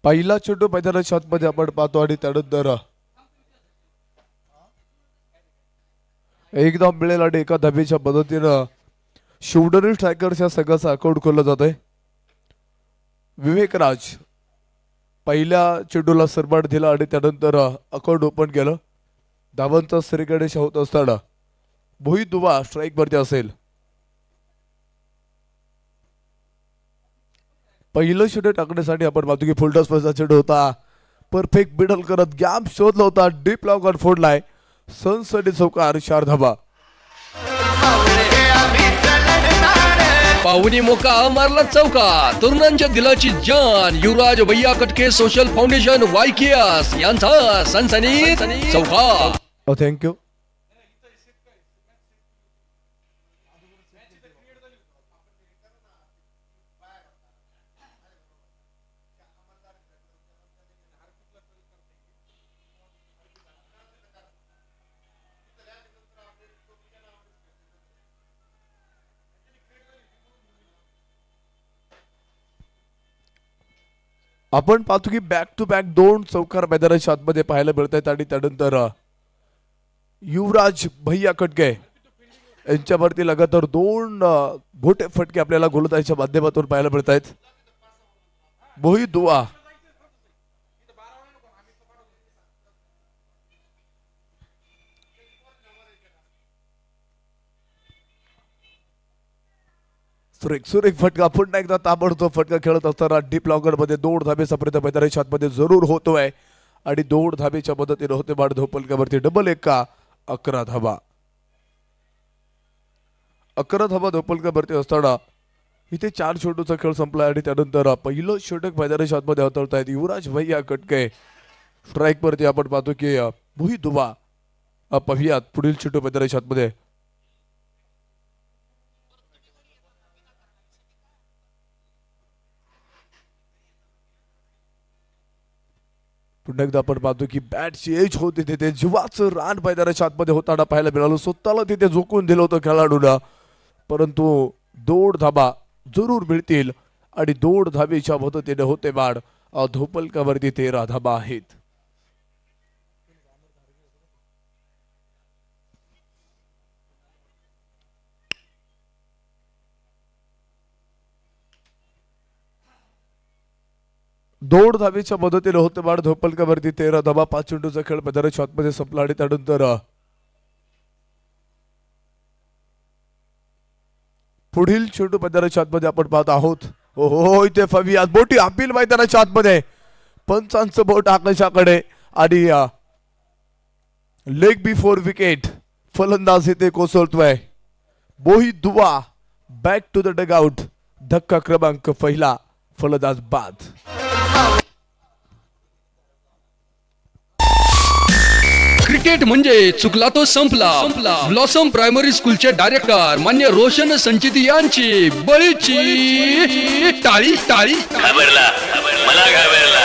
पहिला चेंडू मैदानाच्या आतमध्ये आपण पाहतो आणि त्यानंतर एकदा मिळेल आणि एका धाबेच्या मदतीनं शिवडरी स्ट्रायकर्सच्या संघाचा अकाउंट खोललं जात आहे. विवेकराज पहिल्या चेंडूला सरबाट दिला आणि त्यानंतर अकाउंट ओपन केलं. धावांचा श्रीगणेश होत असताना मोहित दुवा स्ट्राईक वरती असेल. पहिलं चेंडू टाकण्यासाठी आपण पाहतो की फुलटॉस फर्स्टचा चेंडू होता. परफेक्ट मिडल करत गॅप शोधला होता. डीप लॉकर फोडलाय. सनसनी चौकार 4 धाबा. पाहुणी मोका मारला चौका. तरुणांच्या दिलाची जान युवराज भैया कटके सोशल फाउंडेशन वायकेएस यांचा सनसनी चौका. थँक्यू. आपण पाहतो की बॅक टू बॅक 2 चौकार मैदानाच्या आतमध्ये पाहायला मिळत आहेत आणि त्यानंतर युवराज भैया कटके यांच्यावरती लगातार 2 मोठे फटके आपल्याला गोलंदाजीच्या माध्यमातून पाहायला मिळत आहेत. मोहित दुआ सुरेख फटका पुन्हा एकदा ताबडतोब फटका खेळत असताना डीप लॉकर मध्ये 2 धाबेचा प्रयत्न मैदानाच्या आतमध्ये जरूर होतोय आणि 2 धाबेच्या मदतीने होते बाद धोपलक्यावरती डबल 1 11 धाबा. 11 धाबा धोपलक्यावरती असताना इथे 4 चेंडूचा खेळ संपला आणि त्यानंतर पहिलं षटक मैदानाच्या आतमध्ये हाताळतायत युवराज भैया कटके. स्ट्राईक वरती आपण पाहतो की मोहित दुबा. पाहुयात पुढील चेंडू मैदानाच्या आतमध्ये. पुन्हा एकदा आपण पाहतो की बॅटची एज होती तिथे जीवाचं रान मैदानाच्या आतमध्ये होताना पाहायला मिळालं. स्वतःला तिथे झोकून दिलं होतं खेळाडूला परंतु 2 धाबा जरूर मिळतील आणि 2 धाबेच्या मदतीने होते बाद. धोपलकावरती 13 धाबा आहेत. दोड धाबेच्या मदतीने होते बाद. धोपलकावरती 13 धाबा. 5 चेंडूचा खेळ मैदानाच्या आतमध्ये संपला आणि त्यानंतर पुढील चेंडू मैदानाच्या आतमध्ये आपण पाहत आहोत. हो इथे फवियाद मोठी अपील मैदानाच्या आतमध्ये. पंचांचं बोट आकाशाकडे आणि लेग बिफोर विकेट. फलंदाज इथे कोसळतोय. मोहित दुआ बॅक टू द डगआउट. धक्का क्रमांक पहिला. फलंदाज बाद. क्रिकेट म्हणजे चुकला तो संपला. ब्लॉसम प्रायमरी स्कूलचे डायरेक्टर मान्य रोशन संचित यांची बळीची टाळी टाळी. घाबरला मला घाबरला.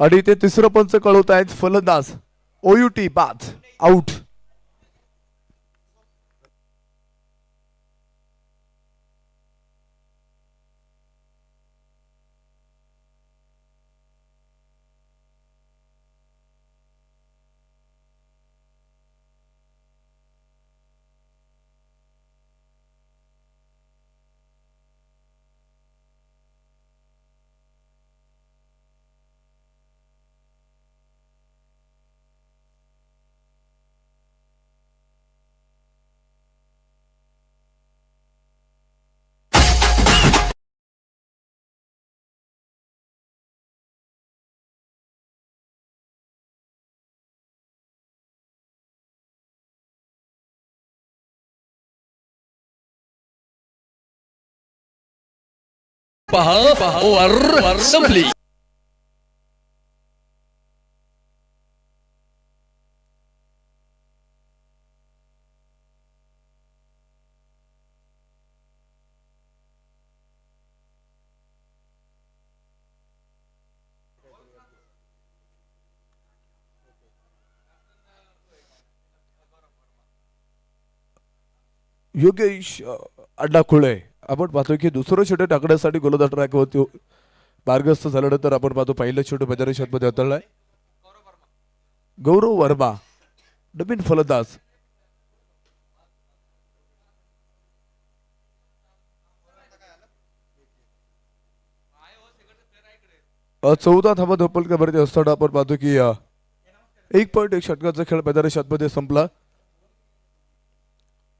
आणि ते तिसरं पंच कळवत आहेत. फलंदाज ओयूटी बाद. आउट. पहा ओव्हर संपली. योगेश अड्डा खुळे आपण पाहतो की दुसरं षटक टाकण्यासाठी गोलंदाज ट्रॅक होती मार्गस्थ झाल्यानंतर आपण पाहतो पहिलं षटक मैदानी षटमध्ये हाताळलाय गौरव वर्मा नवीन फलंदाज. चौदा धावा धोपलकावरती असताना आपण पाहतो की 1.1 षटकाचा खेळ मैदानी षटमध्ये संपला.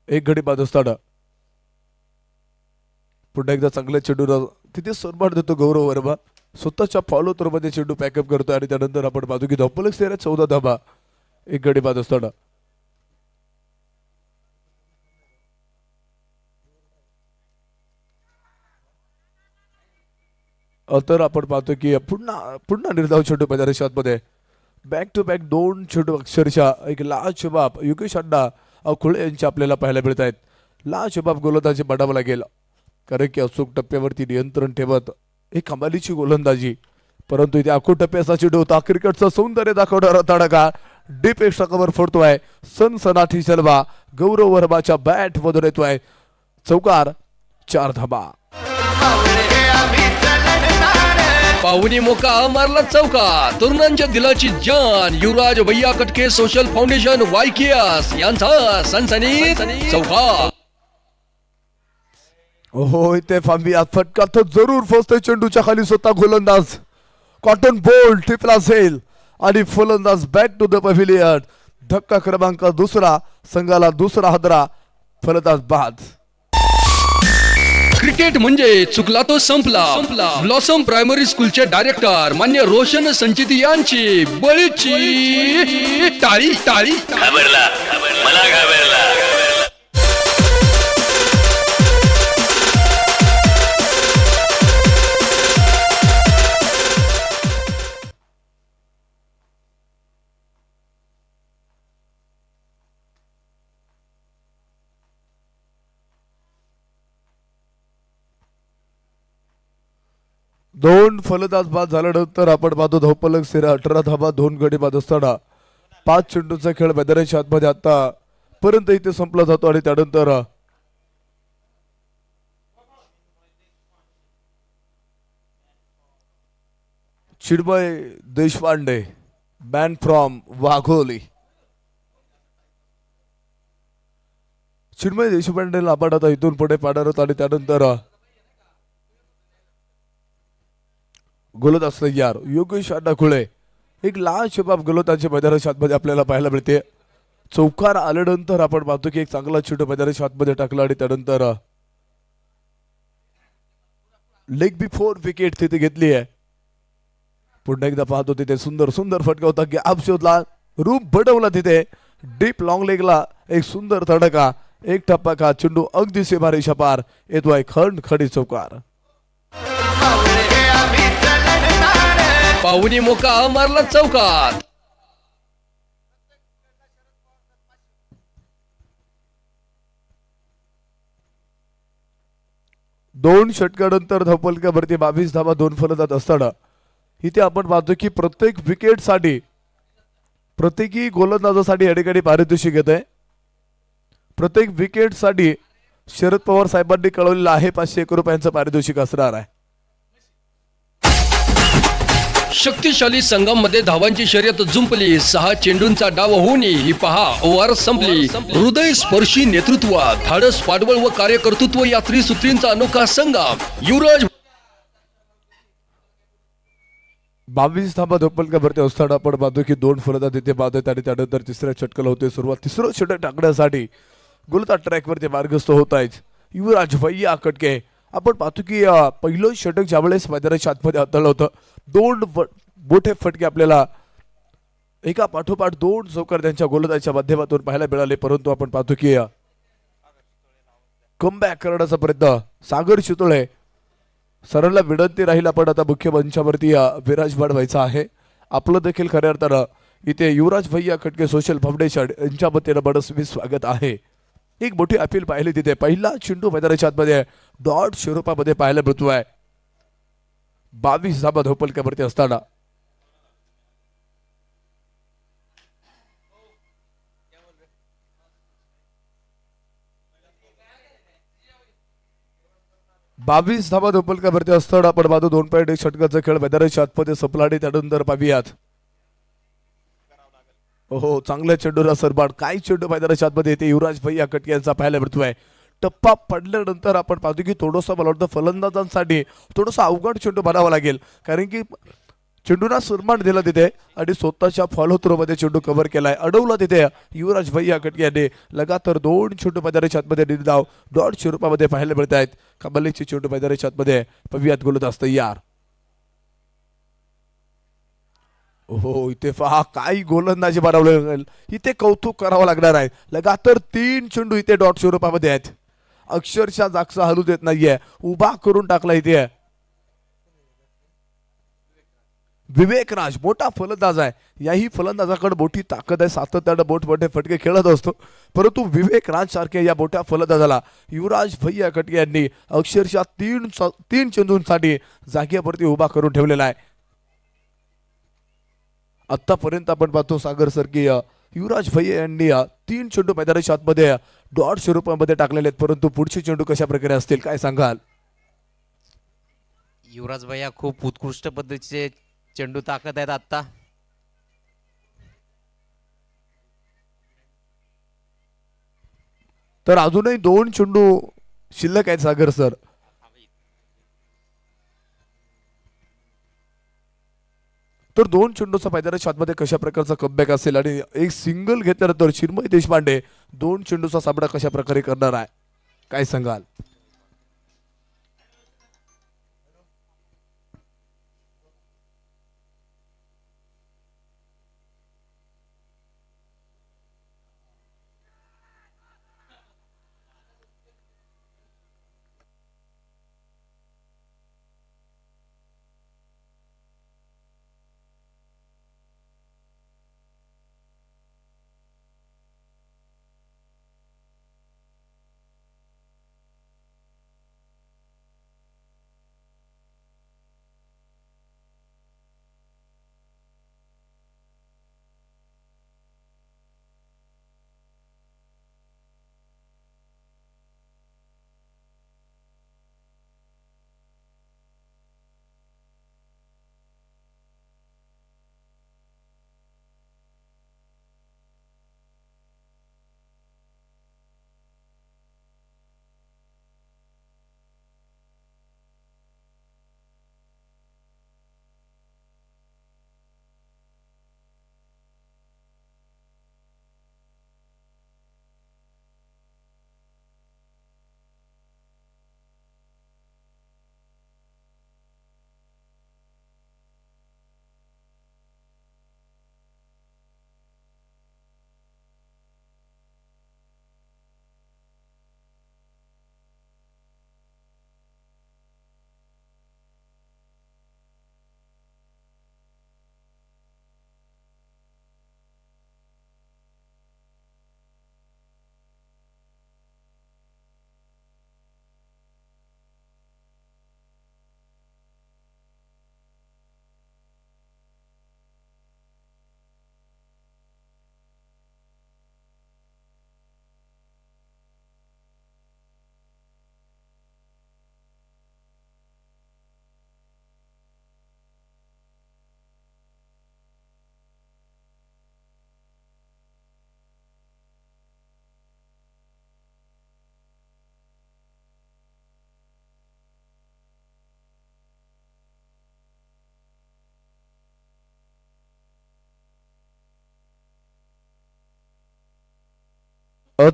एक गडी बाद असताना पुन्हा एकदा चांगल्या चेंडूला तिथे सन्मान देतो गौरव वर्मा. स्वतःच्या फॉलो थ्रो मध्ये चेंडू पॅकअप करतो आणि त्यानंतर आपण पाहतो की धोपलक सेरा 14 धाबा एक गडी बाद असताना तर आपण पाहतो की पुन्हा निर्धाव चेंडू मैदानी षटमध्ये बॅक टू बॅक 2 चेंडू अक्षरशः एक लाजवाब योगेश अड्डा खुळे यांचे आपल्याला पाहायला मिळत आहेत. लाजवाब गोलंदाजी बनावं लागेल कारण की अचूक टप्प्यावरती नियंत्रण ठेवत एक कमालीची गोलंदाजी. परंतु इथे अखो टप्प्याचा चेंडू होता. क्रिकेटचं सौंदर्य दाखवणारा तडका डीप एक्स्ट्रा कव्हर फोडतोय. सनसनाटी चलवा गौरव वर्माच्या बॅट मधून येतोय. चौकार 4 धाबा. पाहुणी मोका मारला चौका. तरुणांच्या दिलाची जान युवराज भैया कटके सोशल फाउंडेशन वायकेएस यांचा सनसनीत चौका. हो इथे फांबी आत फटका तर जरूर फसतोय चेंडूच्या खाली. स्वतः गोलंदाज कॉटन बॉल टिपला असेल आणि फलंदाज बॅक टू द पव्हिलियन. धक्का क्रमांक दुसरा संघाला दुसरा हादरा. फलंदाज बाद. क्रिकेट म्हणजे चुकला तो संपला. ब्लॉसम प्रायमरी स्कूलचे डायरेक्टर मान्य रोशन संचिती यांची बळीची टाळी टाळी. घाबरला मला घाबरला. दोन फलंदाज बाद झाल्यानंतर आपण पाहतो धोपलक सेरा 18 धाबा 2 गडी बाद असताना 5 चेंडूचा खेळ मैदानाच्या आतमध्ये आता पर्यंत इथे संपला जातो आणि त्यानंतर चिन्मय देशपांडे मॅन फ्रॉम वाघोली. चिन्मय देशपांडेला आपण आता इथून पुढे पाडणार आहोत आणि त्यानंतर गोलंदाज तयार योगेश अड्डा खुळे. एक लाजवाब गोलंदाजी मैदानाच्या आतमध्ये आपल्याला पाहायला मिळते. चौकार आल्यानंतर आपण पाहतो की एक चांगला चेंडू मैदानाच्या आतमध्ये टाकला आणि त्यानंतर लेग बिफोर विकेट तिथे घेतली आहे. पुन्हा एकदा पाहतो तिथे सुंदर सुंदर फटका होता की आप शोधला रूप बडवला तिथे डीप लॉंग लेगला एक सुंदर तडका. एक टप्पा का चेंडू अगदी सीमारेषा पार येतोय. खडखडी चौकार. पाहुणी मोका मारला चौकात. दोन षटकानंतर धपलक्यावरती 22 धावा 2 फलंदाज असताना इथे आपण पाहतो की प्रत्येक विकेट साठी प्रत्येकी गोलंदाजासाठी या ठिकाणी पारितोषिक येत आहे. प्रत्येक विकेट साठी शरद पवार साहेबांनी कळवलेलं आहे 501 रुपयांचं पारितोषिक असणार आहे. शक्तिशाली संघामध्ये धावांची शर्यत जुंपली. 6 चेंडूंचा डाव होऊन ही पहा ओव्हर संपली. हृदय स्पर्शी नेतृत्व धाडस पाठबळ व कार्यकर्तृत्व या त्रिसूत्रींचा अनोखा संगम. युवराज 22 धावा धोपलक्यावरती असताना आपण पाहतो की 2 फलंदाज तिथे बाद आहेत आणि त्यानंतर तिसऱ्या षटकाला होते सुरुवात. तिसरं षटक टाकण्यासाठी गोलंदाज ट्रॅकवरती मार्गस्थ होत आहेत युवराज भैया कटके. आपण पाहतो की पहिलं षटक ज्यावेळेस मैदानाच्या आतमध्ये हाताळलं होतं 2 मोठे फटके आपल्याला एका पाठोपाठ 2 चौकार त्यांच्या गोलंदाजाच्या माध्यमातून पाहायला मिळाले. परंतु आपण पाहतो की कमबॅक करण्याचा प्रयत्न सागर चितोळे सरांना विनंती राहील आपण आता मुख्य मंचावरती विराजमान व्हायचं आहे. आपलं देखील खऱ्या अर्थानं इथे युवराज भैया खटके सोशल फाउंडेशन यांच्या वतीनं बडसवी स्वागत आहे. एक मोठी अपील पाहिली तिथे. पहिला चेंडू मैदानाच्या आतमध्ये डॉट स्वरूपामध्ये पाहायला मिळतोय. 22 धाबा धोपलक्यावरती असताना बावीस धाबा धोपलक्यावरती असताना आपण बाजू 2.1 षटकाचा खेळ मैदानाच्या आतमध्ये संपला आणि त्यानंतर पाहूयात. हो चांगल्या चेंडूला सरबाड काय चेंडू मैदानाच्या आतमध्ये येते युवराज भैया खटके यांचा पाहायला मिळतोय. टप्पा पडल्यानंतर आपण पाहतो की थोडंसं मला वाटतं फलंदाजांसाठी थोडंसं अवघड चेंडू बनावा लागेल, कारण की चेंडूला सन्मान दिला तिथे आणि स्वतःच्या फॉलो थ्रो मध्ये चेंडू कव्हर केलाय. अडवला तिथे युवराज भैया खटके यांनी. लगातार 2 चेंडू मैदानाच्या आतमध्ये निर्धाव डॉट स्वरूपामध्ये पाहायला मिळत आहेत. कबल्लीची चेंडू मैदानाच्या आतमध्ये पवियात गोलंदाज तयार. हो इथे पहा काय गोलंदाजी बनवलं. इथे कौतुक करावं लागणार आहे. लगातार 3 चेंडू इथे डॉट स्वरूपामध्ये आहेत. अक्षरशः जागचा हलू देत नाहीये. उभा करून टाकला इथे. विवेक राज मोठा फलंदाज आहे. याही फलंदाजाकडे मोठी ताकद आहे. सातत्यानं मोठमोठे फटके खेळत असतो, परंतु विवेक राज सारख्या या मोठ्या फलंदाजाला युवराज भैया खटके यांनी अक्षरशः 3 चेंडूंसाठी जागेवरती उभा करून ठेवलेला आहे. आतापर्यंत आपण पाहतो सागर सर की युवराज भैया यांनी 3 चेंडू मैदानाच्या आतमध्ये डॉट स्वरूपामध्ये टाकलेले आहेत, परंतु पुढचे चेंडू कशा प्रकारे असतील काय सांगाल? युवराज भैया खूप उत्कृष्ट पद्धतीचे चेंडू टाकत आहेत आता. तर अजूनही 2 चेंडू शिल्लक आहेत सागर सर. तर 2 चेंडूचा मैदानाच्या आतमध्ये कशा प्रकारचा कमबॅक असेल आणि एक सिंगल घेतल्यानंतर चिन्मय देशपांडे 2 चेंडूचा सामना कशा प्रकारे करणार आहे काय सांगाल?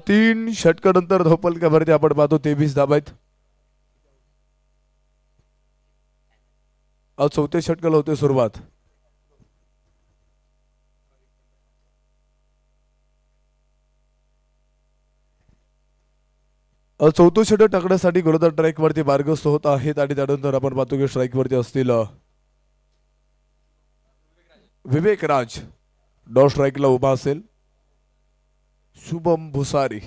तीन षटकानंतर धोपलक्यावरती आपण पाहतो 23 धाबा आहेत. चौथ्या षटकाला होते सुरुवात. चौथं षटक टाकण्यासाठी गोलंदाज स्ट्राईक वरती मार्गस्थ होत आहेत आणि त्यानंतर आपण पाहतो की स्ट्राईक वरती असतील विवेक राज डॉ स्ट्राईकला उभा असेल. शुभम भुसारी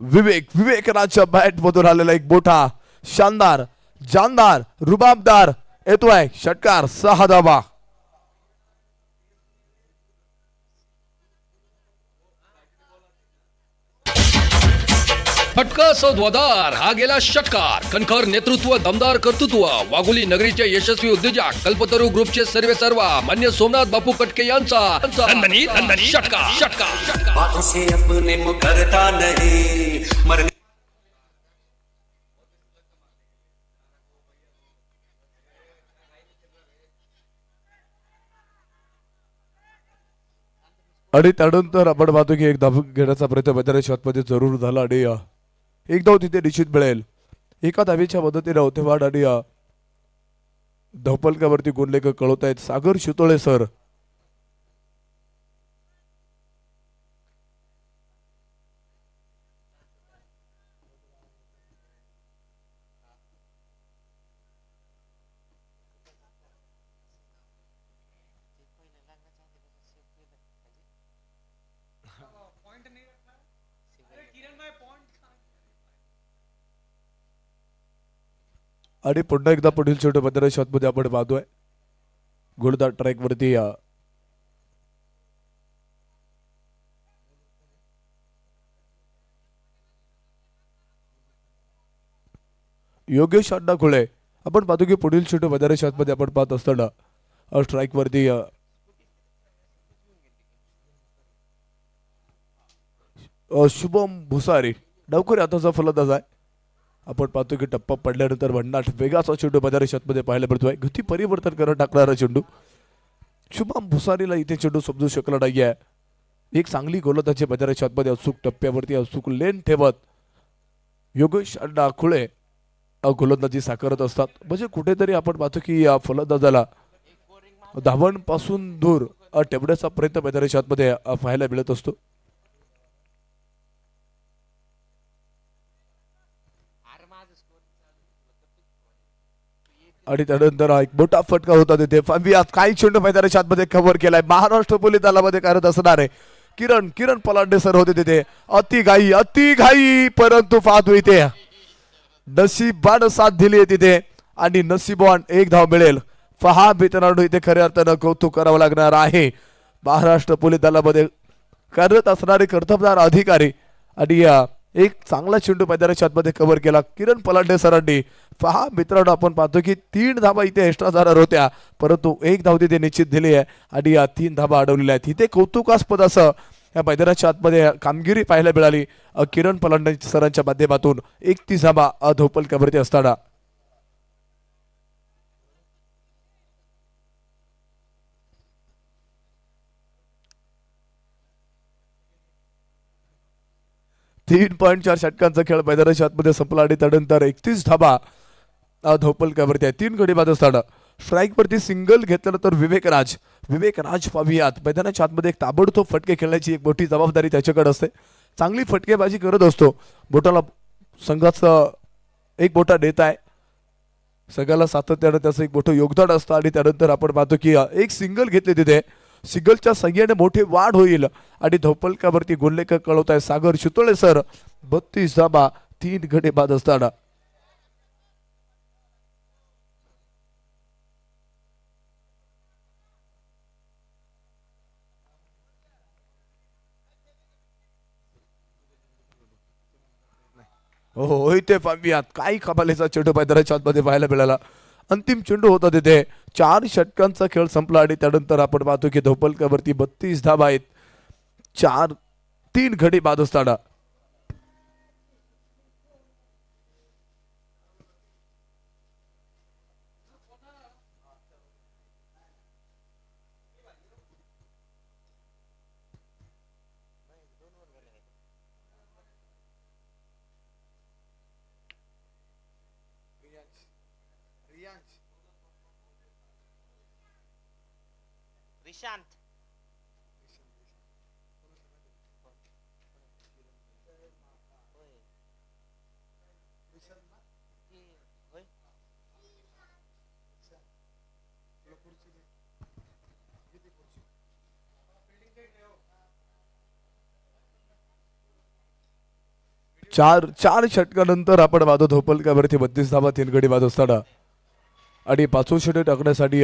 विवेक राजच्या बॅट मधून आलेला एक मोठा शानदार जानदार रुबाबदार येतोय षटकार 6 धावा. फटका सौद्वादार हा गेला षटकार. कणखर नेतृत्व, दमदार कर्तृत्व, वाघोली नगरीचे यशस्वी उद्योजक कल्पतरू ग्रुपचे सर्वेसर्वा मान्य सोमनाथ बापू कटके यांचा षटकार षटकार बातों से अपने मुकरता नहीं मरने आणि त्यानंतर आपण पाहतो की एक धाव घेण्याचा प्रयत्न मैदानाच्या आतमध्ये जरूर झाला आणि एक धाव तिथे निश्चित मिळेल. एका धावेच्या मदतीने औतेवाड आणि धावपलकावरती गोललेख कळवत आहेत सागर शितोळे सर. आणि पुन्हा एकदा पुढील छोट्या मैदानाच्या आतमध्ये आपण पाहतोय गोलंदाज ट्रॅक वरती योगेश अण्णा खुळे. आपण पाहतो की पुढील छोट्या मैदानाच्या आतमध्ये आपण पाहत असताना स्ट्राईक वरती शुभम भुसारी डावखुरी हाताचा फलंदाज आहे. आपण पाहतो की टप्पा पडल्यानंतर भन्नाट वेगाचा चेंडू मैदानाच्या आतमध्ये पाहायला मिळतोय. गती परिवर्तन करत टाकणारा चेंडू शुभम भुसारीला इथे चेंडू समजू शकला नाही आहे. एक चांगली गोलंदाजी मैदानाच्या आतमध्ये अचूक टप्प्यावरती अचूक लेन ठेवत योगेश अण्णा खुळे गोलंदाजी साकारत असतात. म्हणजे कुठेतरी आपण पाहतो की या फलंदाजाला धावांपासून दूर ठेवण्याचा प्रयत्न मैदानाच्या आतमध्ये पाहायला मिळत असतो. आणि त्यानंतर एक मोठा फटका होता तिथे फांबियात काही चेंडू मैदानाच्या आतमध्ये कव्हर केलाय. महाराष्ट्र पोलीस दलामध्ये कार्यरत असणार आहे किरण पलांडे सर होते तिथे. अति घाई परंतु पाहतो इथे नशिबानं साथ दिली आहे तिथे आणि नशिबान एक धाव मिळेल. पहा मित्रांनो इथे खऱ्या अर्थानं कौतुक करावं लागणार आहे. महाराष्ट्र पोलीस दलामध्ये कार्यरत असणारे कर्तबगार अधिकारी आणि एक चांगला चेंडू मैदानाच्या आतमध्ये कव्हर केला किरण पलांडे सरांनी. पहा मित्रांनो आपण पाहतो की 3 धावा इथे एक्स्ट्रा जाणार होत्या परंतु एक धाव तिथे निश्चित दिली आहे आणि या 3 धावा अडवलेल्या आहेत. इथे कौतुकास्पद असं या मैदानाच्या आतमध्ये कामगिरी पाहायला मिळाली किरण पलांडे सरांच्या माध्यमातून. 31 धावा धावपलकावरती असताना तीन 3.4 षटकांचा खेळ मैदानाच्या आतमध्ये संपला आणि त्यानंतर 31 धावा धावपलकावरती आहे. 3 गडी बाद असताना स्ट्राईक वरती सिंगल घेतल्यानंतर विवेक राज पावियात मैदानाच्या आतमध्ये एक ताबडतोब फटके खेळण्याची एक मोठी जबाबदारी त्याच्याकडे असते. चांगली फटकेबाजी करत असतो. बोटाला संघाचा एक मोठा नेता आहे. संघाला सातत्यानं त्याचं एक मोठं योगदान असतं आणि त्यानंतर आपण पाहतो की एक सिंगल घेतले तिथे. सिंगलच्या संख्येने मोठी वाढ होईल आणि धावपलकावरती गोललेख कळवत आहे सागर शितोळे सर. 32 धावा 3 गडी बाद असताना हो इथे पाहूयात काही कमालीचा चेंडू मैदानाच्या आतमध्ये पाहायला मिळाला. अंतिम चेंडू होता तिथे. 4 षटकांचा खेळ संपला आणि त्यानंतर आपण पाहतो की धावपलकावरती 32 धावा आहेत 3 गडी बाद असताना रिशांत चार षटकानंतर आपण वादो धोपलकावरती 32 धावा 3 गडी बाद असताना आणि पाचवं षटक टाकण्यासाठी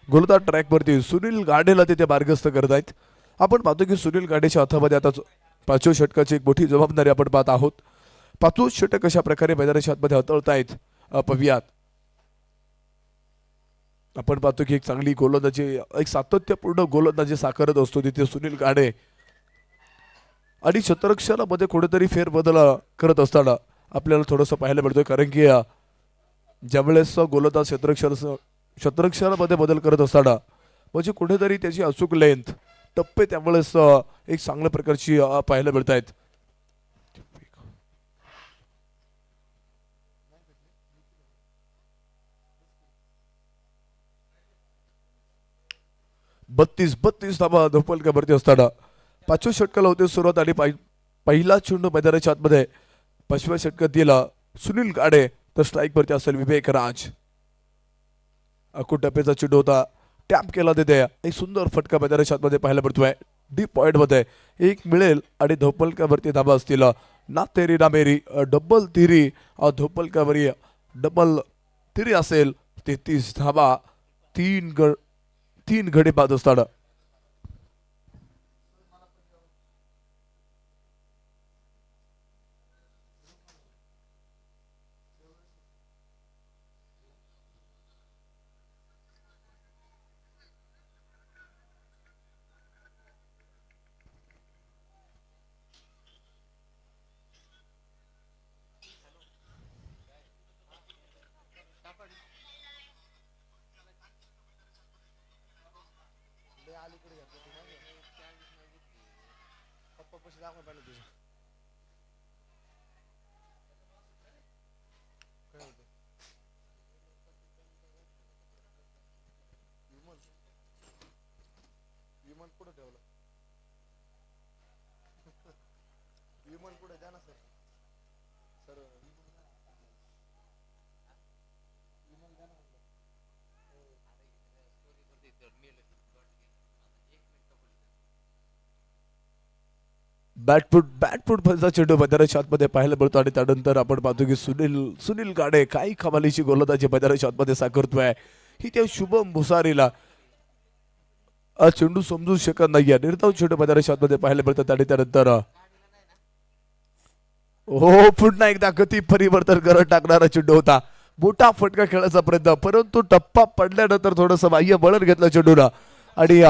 गोलंदाज ट्रॅकवरती सुनील गाडेला तिथे मार्गस्थ करत आहेत. आपण पाहतो की सुनील गाडेच्या हातामध्ये आता पाचव्या षटकाची एक मोठी जबाबदारी आपण पाहत आहोत. पाचवं षटक कशा प्रकारे मैदानाच्या हातमध्ये हाताळतायत पाहूयात. आपण पाहतो की एक चांगली गोलंदाजी एक सातत्यपूर्ण गोलंदाजी साकारत असतो तिथे सुनील गाडे आणि शतरक्षणामध्ये कुठेतरी फेरबदल करत असताना आपल्याला थोडंसं पाहायला मिळतोय. कारण की ज्यावेळेस गोलंदाज शतरक्षणामध्ये बदल करत असताना म्हणजे कुठेतरी त्याची अचूक लेंथ टप्पे त्यावेळेस एक चांगल्या प्रकारची पाहायला मिळत आहेत. बत्तीस धावा धोपलकावरती असताना पाचव्या षटकाला होते सुरुवात आणि पहिला चेंडू मैदानाच्या आतमध्ये पाचव्या षटकात दिला सुनील गाडे तर स्ट्राईक वरती असेल विवेक राज. अकूट टप्प्याचा चेंडू होता टॅप केला तिथे एक सुंदर फटका मैदानाच्या आतमध्ये पाहायला मिळतोय. डीप पॉइंट मध्ये एक मिळेल आणि धोपलकावरती धावा असतील ना तेरी ना मेरी डबल तिरी धोपलकावरी डबल तिरी असेल 33 धावा 3 गडी बाद असताना बॅटफूट फलचा चेंडू मैदानाच्या आतमध्ये पाहायला मिळतो आणि त्यानंतर आपण पाहतो की सुनील गाडे काही कमालीची गोलंदाजी मैदानाच्या आतमध्ये साकारतोय. ही त्या शुभम भुसारीला चेंडू समजू शकत नाहीये. निर्धाव चेंडू मैदानाच्या आतमध्ये पाहायला मिळतात आणि त्यानंतर हो पुन्हा एकदा गती परिवर्तन करत टाकणारा चेंडू होता. मोठा फटका खेळायचा प्रयत्न परंतु टप्पा पडल्यानंतर थोडंसं बाह्य बळण घेतलं चेंडूला आणि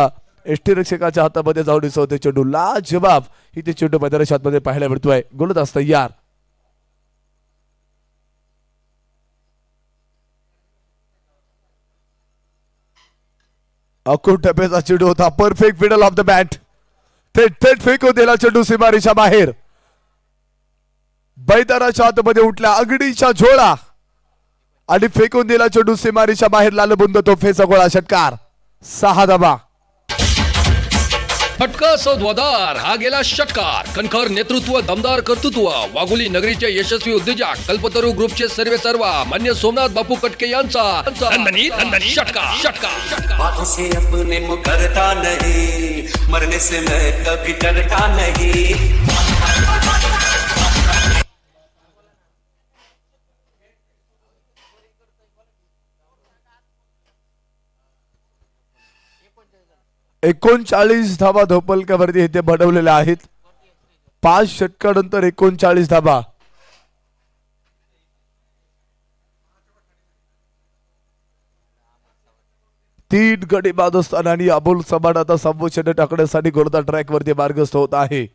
एसटी रक्षकाच्या हातामध्ये जाऊन दिसवते चेंडू. लाजवाब ही ते चेंडू मैदानाच्या आतमध्ये पाहायला मिळतोय. गोलंदाज तयार. अकूट टप्प्याचा चेंडू होता. Perfect middle of the bat. थेट फेकून दिला चेंडू सीमारेषा बाहेर. मैदानाच्या आतमध्ये उठला अगडीच्या झोळा आणि फेकून दिला चेंडू सीमारेषा बाहेर. लालबुंद तोफेचा गोळा षटकार 6 धावा. फटका सौद्वादार हा गेला षटकार. कणखर नेतृत्व दमदार कर्तृत्व वाघोली नगरीचे यशस्वी उद्योजक कल्पतरू ग्रुपचे सर्वेसर्वा मान्य सोमनाथ बापू कटके यांचा षटकार. बातों से अपने मुकरता नहीं, मरने से मैं कभी डरता नहीं. 39 धावा धोपलकावरती इथे बनवलेल्या आहेत. 5 षटकानंतर 39 धावा. तीन गडी बाद असताना आणि अबुल समाड आता संभोषण टाकण्यासाठी गोलंदाज ट्रॅक वरती मार्गस्थ होत आहे.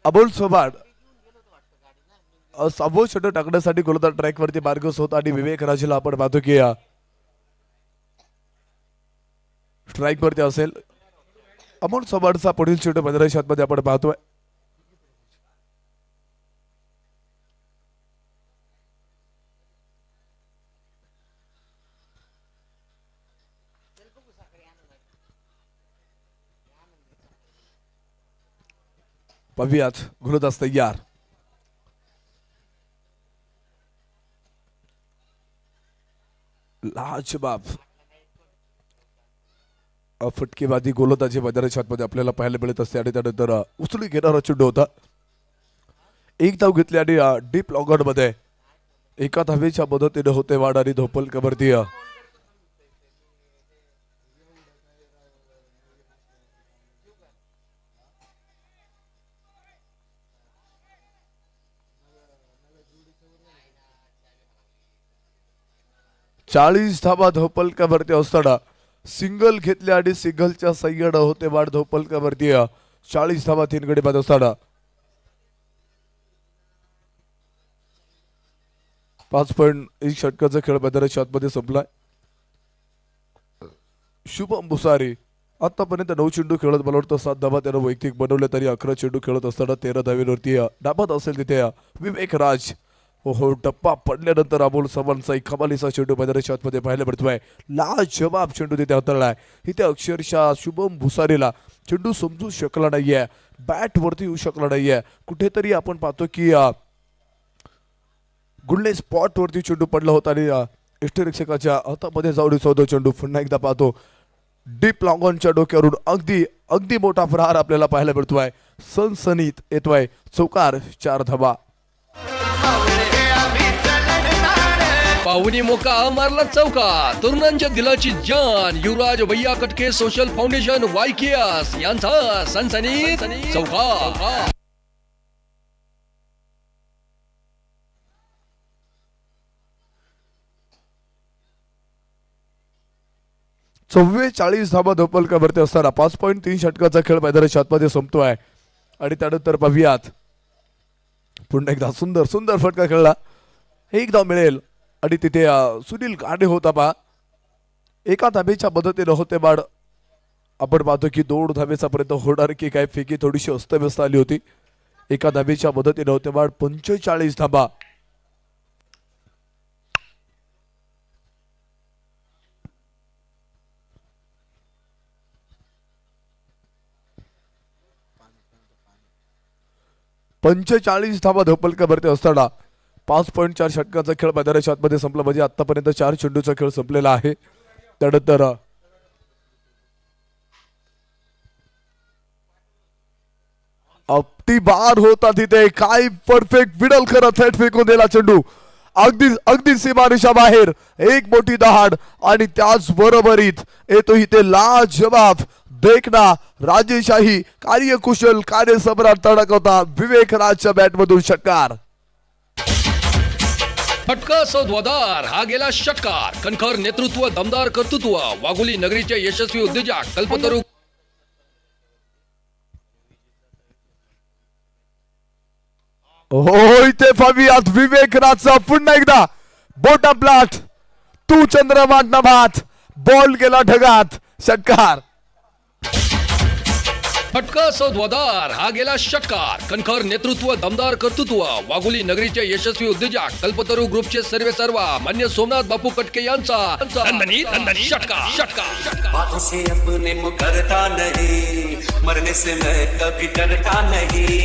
अबुल समाड सहावं षटक टाकण्यासाठी गोलंदाज ट्रॅक वरती मार्गस होता आणि विवेक राजेला आपण पाहतो की स्ट्राईक वरती असेल. अमोल चव्हाणचा पुढील षटक 15 मध्ये आपण पाहतोय. पाहूयात गोलंदाज तयार. लाजबाब फटकेबाजी गोलंदाजी मैदानाच्या आतमध्ये आपल्याला पाहायला मिळत असते आणि त्यानंतर उचलून घेणारा चेंडू होता. एक धाव घेतली आणि डीप लॉंगऑन मध्ये एका धावेच्या मदतीने होते वाढ आणि धोपल कबरती चाळीस धावा धोपलकावरती असताना सिंगल घेतले आणि सिंगलच्या सय्यड होते वाढ धोपलकावरती 40 धावा 3 गडी बाद असताना 5.1 षटकाचा खेळ मैदानाच्या आतमध्ये संपलाय. शुभम भुसारी आतापर्यंत 9 चेंडू खेळत मला वाटतं 7 धावा त्यानं वैयक्तिक बनवले तरी 11 चेंडू खेळत असताना 13 धावेवरती डाबात असेल तिथे विवेक राज. हो टप्पा पडल्यानंतर अमोल चव्हाणचा एक कमालीचा चेंडू मैदानाच्या आतमध्ये पाहायला मिळतोय. लाजवाब चेंडू तिथे हाताळलाय. इथे अक्षरशः शुभम भुसारीला चेंडू समजू शकला नाहीये, बॅट वरती येऊ शकला नाहीये. कुठेतरी आपण पाहतो की गुडले स्पॉट वरती चेंडू पडला होता आणि इष्टरक्षकाच्या हातामध्ये जाऊन चौदा चेंडू. पुन्हा एकदा पाहतो डीप लॉंगॉनच्या डोक्यावरून अगदी अगदी मोठा प्रहार आपल्याला पाहायला मिळतोय. सनसनीत येतोय चौकार 4 धावा. पाहुणी मोका मारला चौका. तरुणांच्या दिलाची जान युवराज भैया कटके सोशल फाउंडेशन वायकेएस यांचा सनसनीत चौका. 44 धावा धोपलकावरती असताना 5.3 षटकाचा खेळ मैदानाच्या आतमध्ये संपतोय आणि त्यानंतर पाहूयात पुन्हा एकदा सुंदर सुंदर फटका खेळला. एक धाव मिळेल आणि तिथे सुनील कांडे होता पहा. एका धावेच्या मदतीने होते बाड. आपण पाहतो की 2 धावेचा पर्यंत होणार की काय फेकी थोडीशी अस्तव्यस्त आली होती. एका धावेच्या मदतीने होते बाड 45 धावा. पंचेचाळीस धावा धोपलकावरती असताना 5.4 षटकाचा खेळ मैदानाच्या आतमध्ये संपला. म्हणजे आतापर्यंत 4 चेंडूचा खेळ संपलेला आहे. त्यानंतर अगदी बार होता तिथे काय परफेक्ट विडल करत थेट फेकून दिला चेंडू अगदी अगदी सीमारेषा बाहेर. एक मोठी दहाड आणि त्याच बरोबरीत येतो इथे लाजवाब देखना राजेशाही कार्यकुशल कार्यसम्राट तडक होता विवेक राजच्या बॅटमधून षटकार. फटका सौद्वादार हा गेला षटकार. कणखर नेतृत्व दमदार कर्तृत्व वाघोली नगरीचे यशस्वी उद्योजक कल्पतरू हो इथे पाहूयात विवेक राजचा पुन्हा एकदा बोटा प्लाट तू चंद्रवाट नभात बॉल गेला ढगात षटकार. फटका सौद्वादार हा गेला षटकार. कणखर नेतृत्व दमदार कर्तृत्व वाघोली नगरीचे यशस्वी उद्योजक कल्पतरू ग्रुपचे सर्वेसर्वा मान्य सोमनाथ बापू कटके यांचा षटकार. बातों से अपने मुकरता नहीं, मरने से मैं कभी डरता नहीं.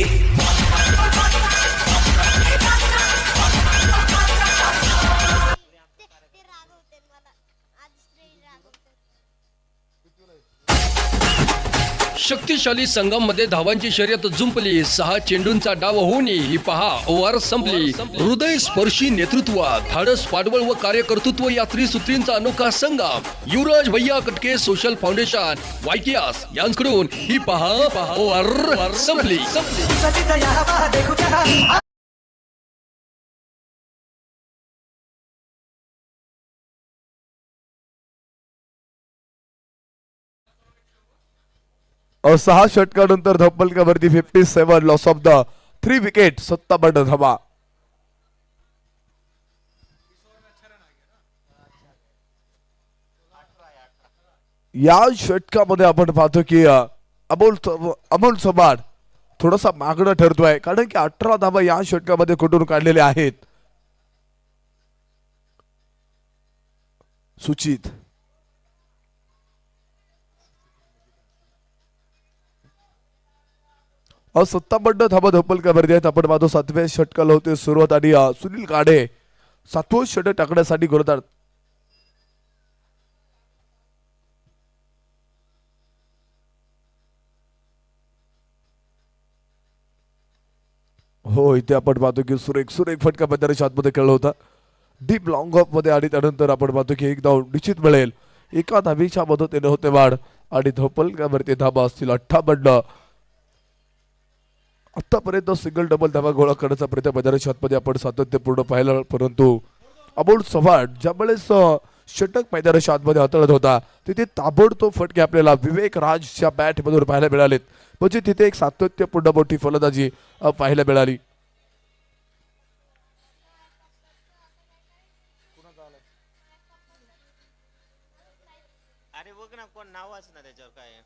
शक्तिशाली संघामध्ये धावांची शर्यत जुंपली. 6 चेंडूंचा डाव होऊन ही पहा ओव्हर संपली. हृदय स्पर्शी नेतृत्व धाडस पाठबळ व कार्यकर्तृत्व या त्रिसूत्रींचा अनोखा संगम युवराज भैया कटके सोशल फाउंडेशन वायकेएस यांकडून ही पहा ओव्हर संपली. और 6 षटकानंतर धप्पलकावरती 57 लॉस ऑफ द 3 विकेट 57 धावा. या षटकामध्ये आपण पाहतो की अमोल चव्हाण थोडासा मागणं ठरतोय, कारण की 18 धावा या षटकामध्ये कुठून काढलेले आहेत. सुचित सत्तावन्न धावा धपल कावरती आहेत. आपण पाहतो 7व्या षटकाला होते सुरुवात आणि सुनील गाडे 7वं षटक टाकण्यासाठी गोलंदाज. हो, इथे आपण पाहतो की सुरेख सुरेख फटका मैदानाच्या आतमध्ये खेळला होता डीप लॉंग ऑफ मध्ये, आणि त्यानंतर आपण पाहतो की एक धाव निश्चित मिळेल. एका धावेच्या मदतीने होते वाढ आणि धपलकावरती धाबा असतील 58. आतापर्यंत सिंगल डबल धाबा गोळा करण्याचा प्रयत्न मैदानाच्या आतमध्ये आपण सातत्यपूर्ण पाहिला, परंतु अमोल चव्हाण ज्यावेळेस षटक मैदानाच्या आतमध्ये हाताळत होता तिथे ताबडतोब फटके आपल्याला विवेक राजच्या बॅट मधून पाहायला मिळालेत. म्हणजे तिथे एक सातत्यपूर्ण मोठी फलंदाजी पाहायला मिळाली. अरे बघ ना, कोण नाव वाच ना त्याच्यावर काय आहे.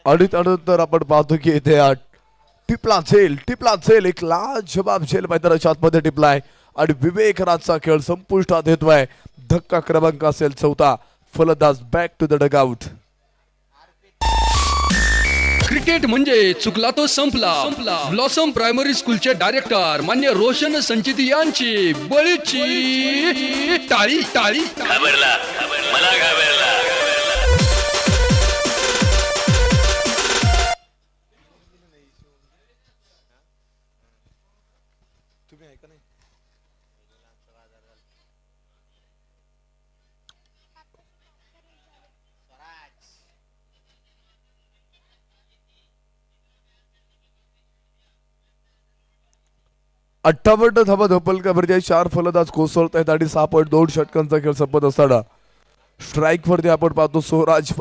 आणि त्यानंतर आपण पाहतो की इथे टिपला झेल एक लाजवाब झेल मैदानाच्या आतमध्ये टिपलाय आणि विवेक राजचा खेळ संपुष्टात येतोय. धक्का क्रमांक असेल 4था. फलंदाज back to the dugout. Cricket म्हणजे चुकला तो संपला. ब्लॉसम प्रायमरी स्कूलचे डायरेक्टर मान्य रोशन संचित यांची बळीची टाळी. घाबरला मला घाबरला. अठ्ठावन्न धावा धपलकावरती 4 फलंदाज कोसळत आहेत आणि 6.2 षटकांचा खेळ संपत असताना स्ट्राईक वरती आपण पाहतो सुराज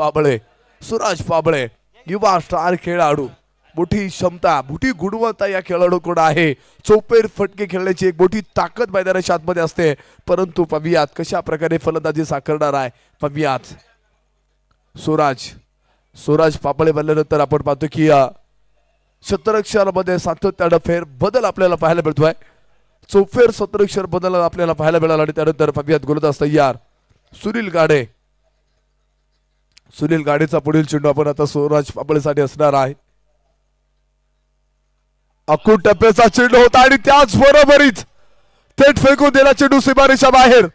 पाबळे युवा स्टार खेळाडू. मोठी क्षमता, मोठी गुणवत्ता या खेळाडूकडे आहे. चौपेर फटके खेळण्याची एक मोठी ताकद मैदानाच्या आतमध्ये असते, परंतु पाहूयात कशा प्रकारे फलंदाजी साकारणार आहे. पाहूयात सुराज पाबळे बनल्यानंतर आपण पाहतो की शतरक्षरामध्ये सातत्यानं फेर बदल आपल्याला पाहायला मिळतोय. चौफेर शतरक्षर बदल आपल्याला पाहायला मिळाला आणि त्यानंतर पाहूयात गोलंदाज तयार सुनील गाडेचा पुढील चेंडू आपण आता सुराज पाबळेसाठी असणार आहे. अकूट टप्प्याचा चेंडू होता आणि त्याच बरोबरीत थेट फेकून दिला चेंडू सीमारेषा बाहेर.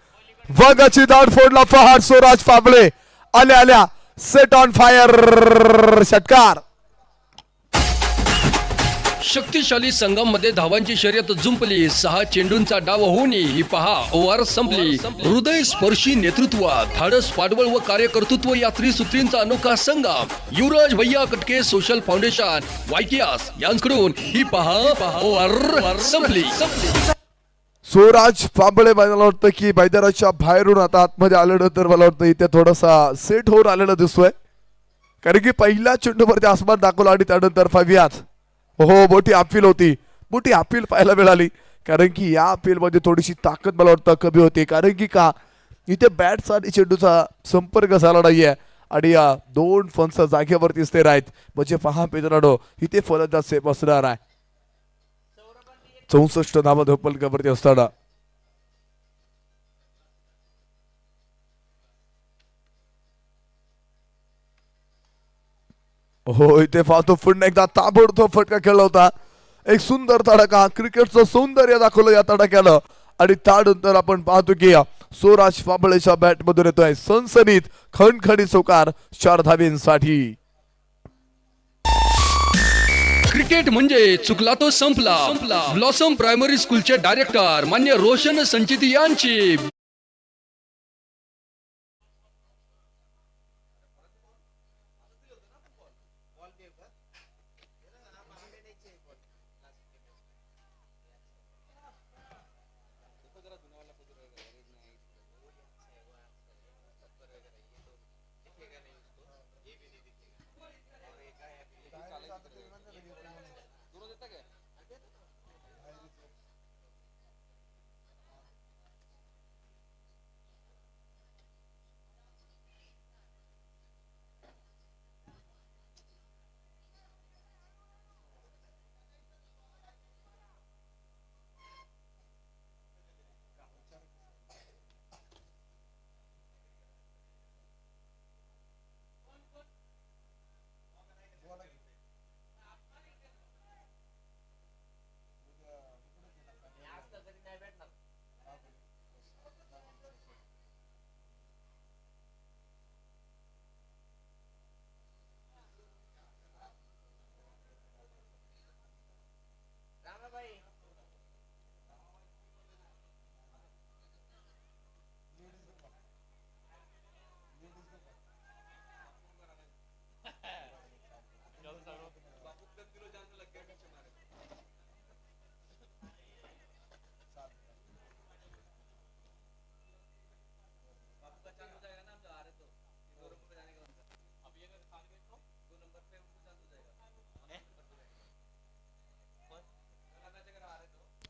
वाघाची दाढ फोडला फहार सुराज पाबळे. आल्या सेट ऑन फायर षटकार. शक्तिशाली संघामध्ये धावांची शर्यत जुंपली. 6 चेंडूंचा डाव होऊन ही पहा ओव्हर संपली. हृदय स्पर्शी नेतृत्व, धाडस पाठबळ व कार्यकर्तृत्व या त्रिसूत्रींचा अनोखा संगम. युवराज भैया कटके सोशल फाउंडेशन वायकियास यांकडून ही पहा ओव्हर संपली. सुराज पाबळे मला वाटतं की मैदानाच्या बाहेरून आता आतमध्ये आल्यानंतर मला वाटतं इथे थोडासा सेट होऊन आलेला दिसतोय, कारण की पहिल्या चेंडूवरती आसमान दाखवला आणि त्यानंतर पाहूयात मोठी अपील पाहायला मिळाली. कारण की या अपील मध्ये थोडीशी ताकद मला वाटतं कमी होती, कारण की इथे बॅटचा आणि चेंडूचा संपर्क झाला नाहीये आणि या 2 फंस जागेवरती स्थिर आहेत. म्हणजे पहा मित्रांनो, इथे फलंदाज सेफ असणार आहे. 64 धावा धपलकावरती असताना इथे पाहतो पुन्हा एकदा ताबडतोब फटका खेळला होता. एक सुंदर तडाखा, क्रिकेटचं सौंदर्य दाखवलं या तडाख्यानं. आणि त्यानंतर आपण पाहतो की सुराज पाबळेच्या बॅट मधून येतोय सनसनीत खणखणी चौकार 4 धावेंसाठी. क्रिकेट म्हणजे चुकला तो संपला. ब्लॉसम प्रायमरी स्कूलचे डायरेक्टर मान्य रोशन संचित यांची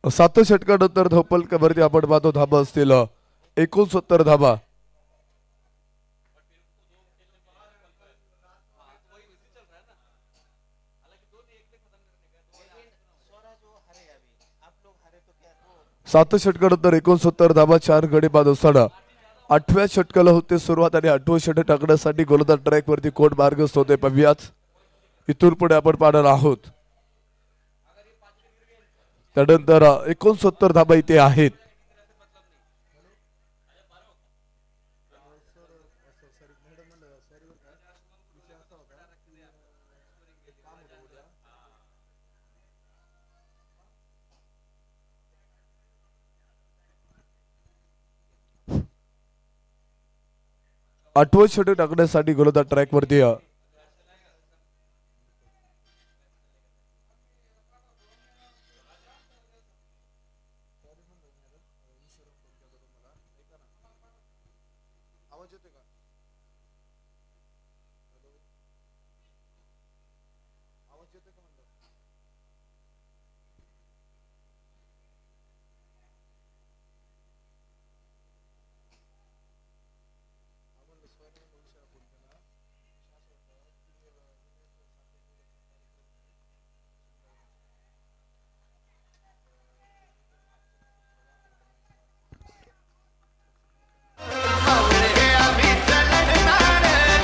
7 षटकानंतर धावपलकावरती आपण पाहतो धाबा असतील 69 धाबा. सात षटकानंतर 69 धाबा, 4 गडी बाद असताना 8व्या षटकाला होते सुरुवात आणि 8वं षटक टाकण्यासाठी गोलंदाज ट्रॅक वरती कोण मार्गस्थ होते पाहूयाच. इथून पुढे आपण पाहणार आहोत. त्यानंतर 69 धाबा इथे आहेत. आठवं षटक टाकण्यासाठी गोलंदाज ट्रॅक वरती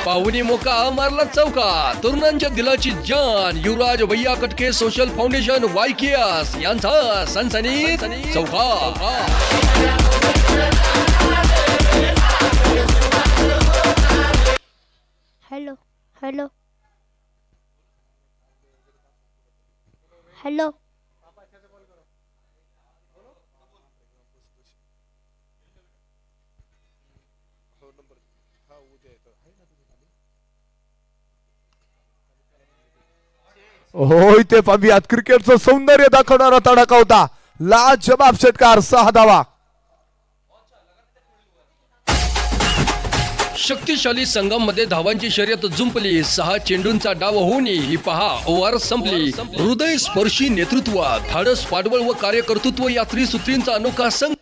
पाहुणी मोका मारला चौका. तरुणांच्या दिलाची जान युवराज भैया कटके सोशल फाउंडेशन वायकेएस यांचा सनसनीत चौका. Hello hello hello. होय ते पाहूयात. क्रिकेटचं सौंदर्य दाखवणारा तडाखा होता. लाजवाब षटकार, 6 धावा. शक्तिशाली संघामध्ये धावांची शर्यत जुंपली. 6 चेंडूंचा डाव होऊनही ही पहा ओव्हर संपली. हृदय स्पर्शी नेतृत्व, धाडस, पाठबळ व कार्यकर्तृत्व या त्रिसूत्रींचा अनोखा संघ.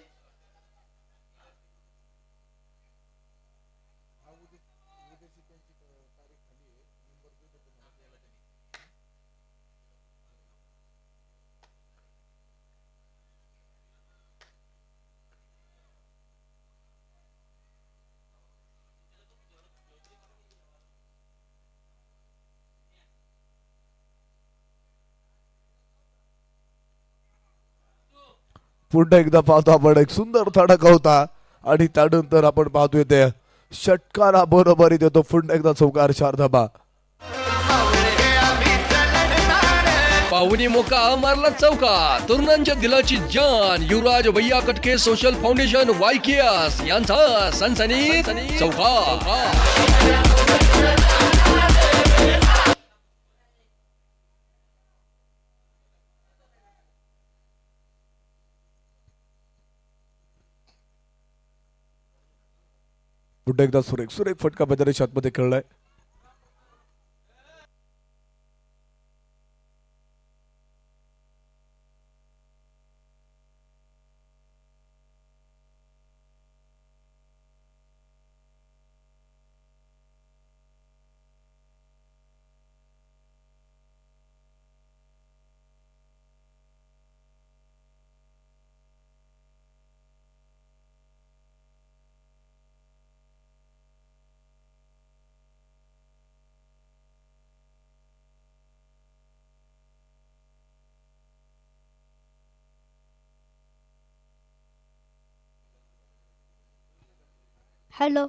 पुन्हा एकदा पाहतो आपण. एक सुंदर तडाखा होता आणि त्यानंतर आपण पाहतोय ते षटकारा बरोबरी देतो. पुन्हा एकदा चौकार, 4 धाबा. पाहुणी मोका मारला चौका. तरुणांच्या दिलाची जान युवराज भैया कटके सोशल फाउंडेशन वायकेएस यांचा सनसनीत चौका. पुन्हा एकदा सुरेख फटका मैदानाच्या आतमध्ये खेळलाय. हॅलो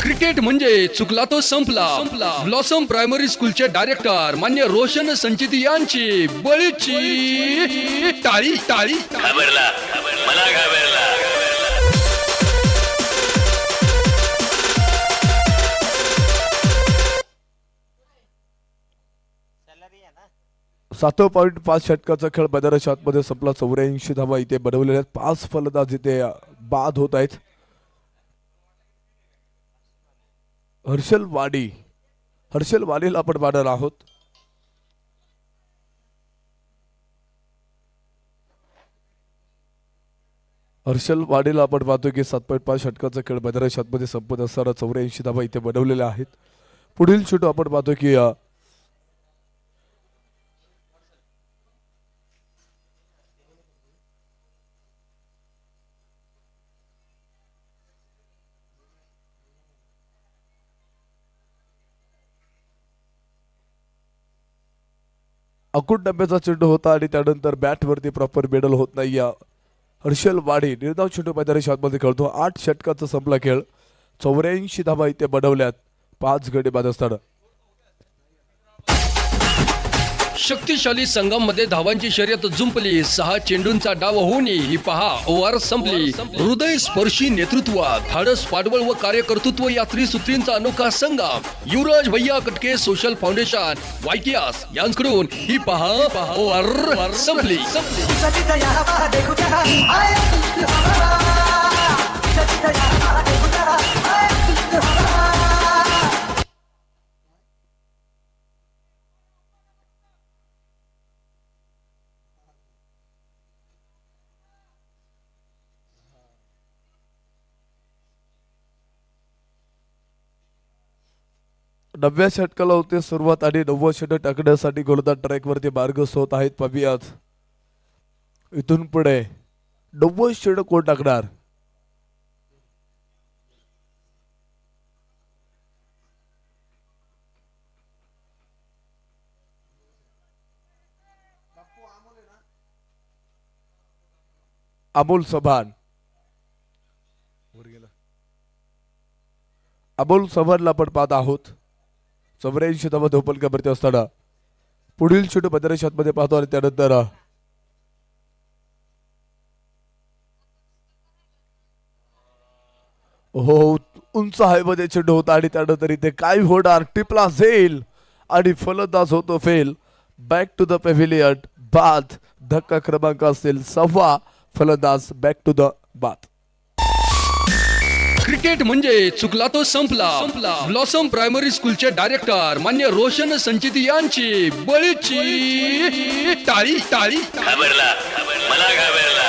क्रिकेट म्हणजे चुकला तो संपला. ब्लॉसम प्रायमरी स्कूलचे डायरेक्टर मान्य रोशन संचित यांची बळीची टाळी. घाबरला मला घाबरला. 7.5 षटकाचा खेळ मैदानाच्या आतमध्ये संपला. 84 धावा इथे बनवलेल्या आहेत. 5 फलंदाज इथे बाद होत आहेत. हर्षल वाडीला आपण पाहणार आहोत. हर्षल वाडीला आपण पाहतो की 7.5 षटकाचा खेळ मैदानाच्या आतमध्ये संपत असताना 84 धावा इथे बनवलेल्या आहेत. पुढील चेंडू आपण पाहतो की अकुट डब्याचा चेंडू होता आणि त्यानंतर बॅटवरती प्रॉपर मेडल होत नाही. या हर्षल वाडी निर्धाव चेंडू मैदानाच्या आतमध्ये खेळतो. 8 षटकाचा संपला खेळ. 84 धावा इथे बनवल्यात. 5 गडी बाद असताना शक्तिशाली संघामध्ये धावांची शर्यत जुंपली. 6 चेंडूंचा डाव होऊनही ही पहा ओव्हर संपली. हृदय स्पर्शी नेतृत्व, धाडस पाठबळ व कार्यकर्तृत्व या त्रिसूत्रींचा अनोखा संगम. युवराज भैया कटके सोशल फाउंडेशन वायकियास यांकडून ही पहा ओव्हर संपली. नवव्या षटकाला होते सुरुवात आणि 9वं षटक टाकण्यासाठी गोलंदाज ट्रॅकवरती मार्गस्थ होत आहेत. पाहूयात इथून पुढे 9वं षटक कोण टाकणार. अमोल चव्हाणला आपण पाहत आहोत. 84 धावा धोपलकावरती असताना पुढील चेंडू मैदानाच्या आतमध्ये पाहतो आणि त्यानंतर उंच हायमध्ये चेंडू होता आणि त्यानंतर इथे काय होणार. टिपला झेल आणि फलंदाज होतो fail. Back to the pavilion बाद. धक्का क्रमांक असेल 6. फलंदाज बॅक टू द बाद. क्रिकेट म्हणजे चुकला तो संपला. ब्लॉसम प्रायमरी स्कूलचे डायरेक्टर मान्य रोशन संचिती यांची बळीची टाळी. घाबरला मला घाबरला.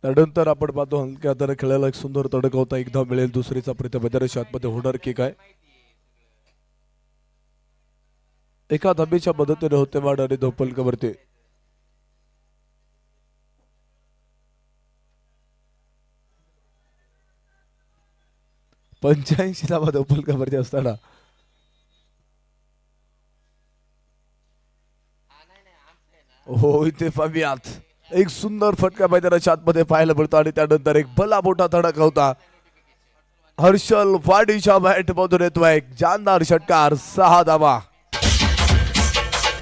त्यानंतर आपण पाहतो हलक्या हाताने खेळायला एक सुंदर तडका होता. एकदा मिळेल दुसरीचा प्रयत्न मैदानाच्या आतमध्ये होणार की काय. एका धाबीच्या मदतीने होते वाढ आणि धोपलकावरती पंच्याऐंशी धावा धोपलकावरती असताना हो इथे पाहूयात एक सुंदर फटका मैदानाच्या आतमध्ये पाहायला मिळतो आणि त्यानंतर एक भला मोठा धडका होता. हर्षल वाडीच्या बॅट मधून येतोय एक जानदार षटकार. 6 धावा.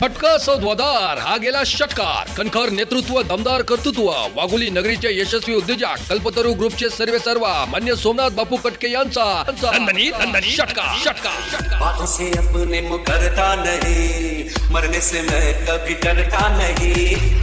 फटका सौद्वादार हा गेला षटकार. कणखर नेतृत्व, दमदार कर्तृत्व. वाघोली नगरीचे यशस्वी उद्योजक कल्पतरू ग्रुपचे सर्वेसर्वा मान्य सोमनाथ बापू कटके यांचा दणदणी षटकार. बातों से अपने मुकरता नहीं, मरने से मैं कभी डरता नहीं.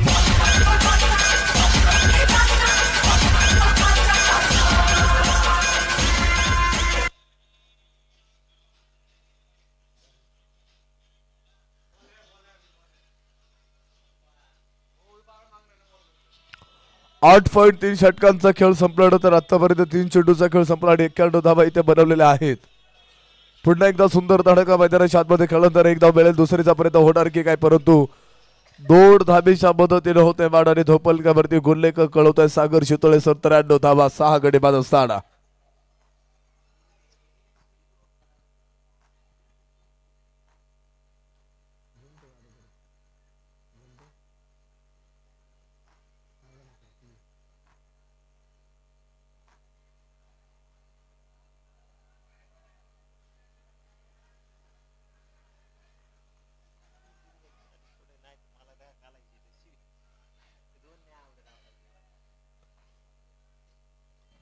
आठ 8.3 षटकांचा खेळ संपल्यानंतर आतापर्यंत 3 चेंडूचा खेळ संपला आणि 91 धावा इथे बनवलेल्या आहेत. पुन्हा एकदा सुंदर धडका मैदानाच्या आतमध्ये खेळल्यानंतर एकदा मिळेल दुसरीचा प्रयत्न होणार की काय, परंतु दोड धाबेच्या मदतीने होते माड आणि धोपलकावरती गोल्लेकर कळवत आहे सागर शितोळे सर 93 धावा 6 गडी बाद असताना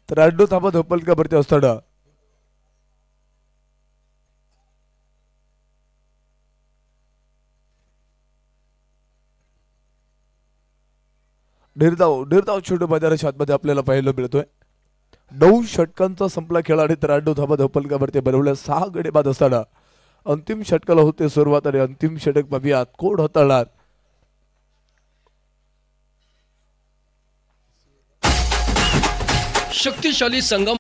त्र्याण्णव धावा धोपलकावरती असताना निर्धाव छोटू मैदानाच्या आतमध्ये आपल्याला पाहायला मिळतोय 9 षटकांचा संपला खेळ आणि 93 धावा धोपलकावरती बनवल्या 6 गडी बाद असताना अंतिम षटकाला होते सुरुवात आणि अंतिम षटक पाहूयात कोण हाताळणार. शक्तिशाली संगम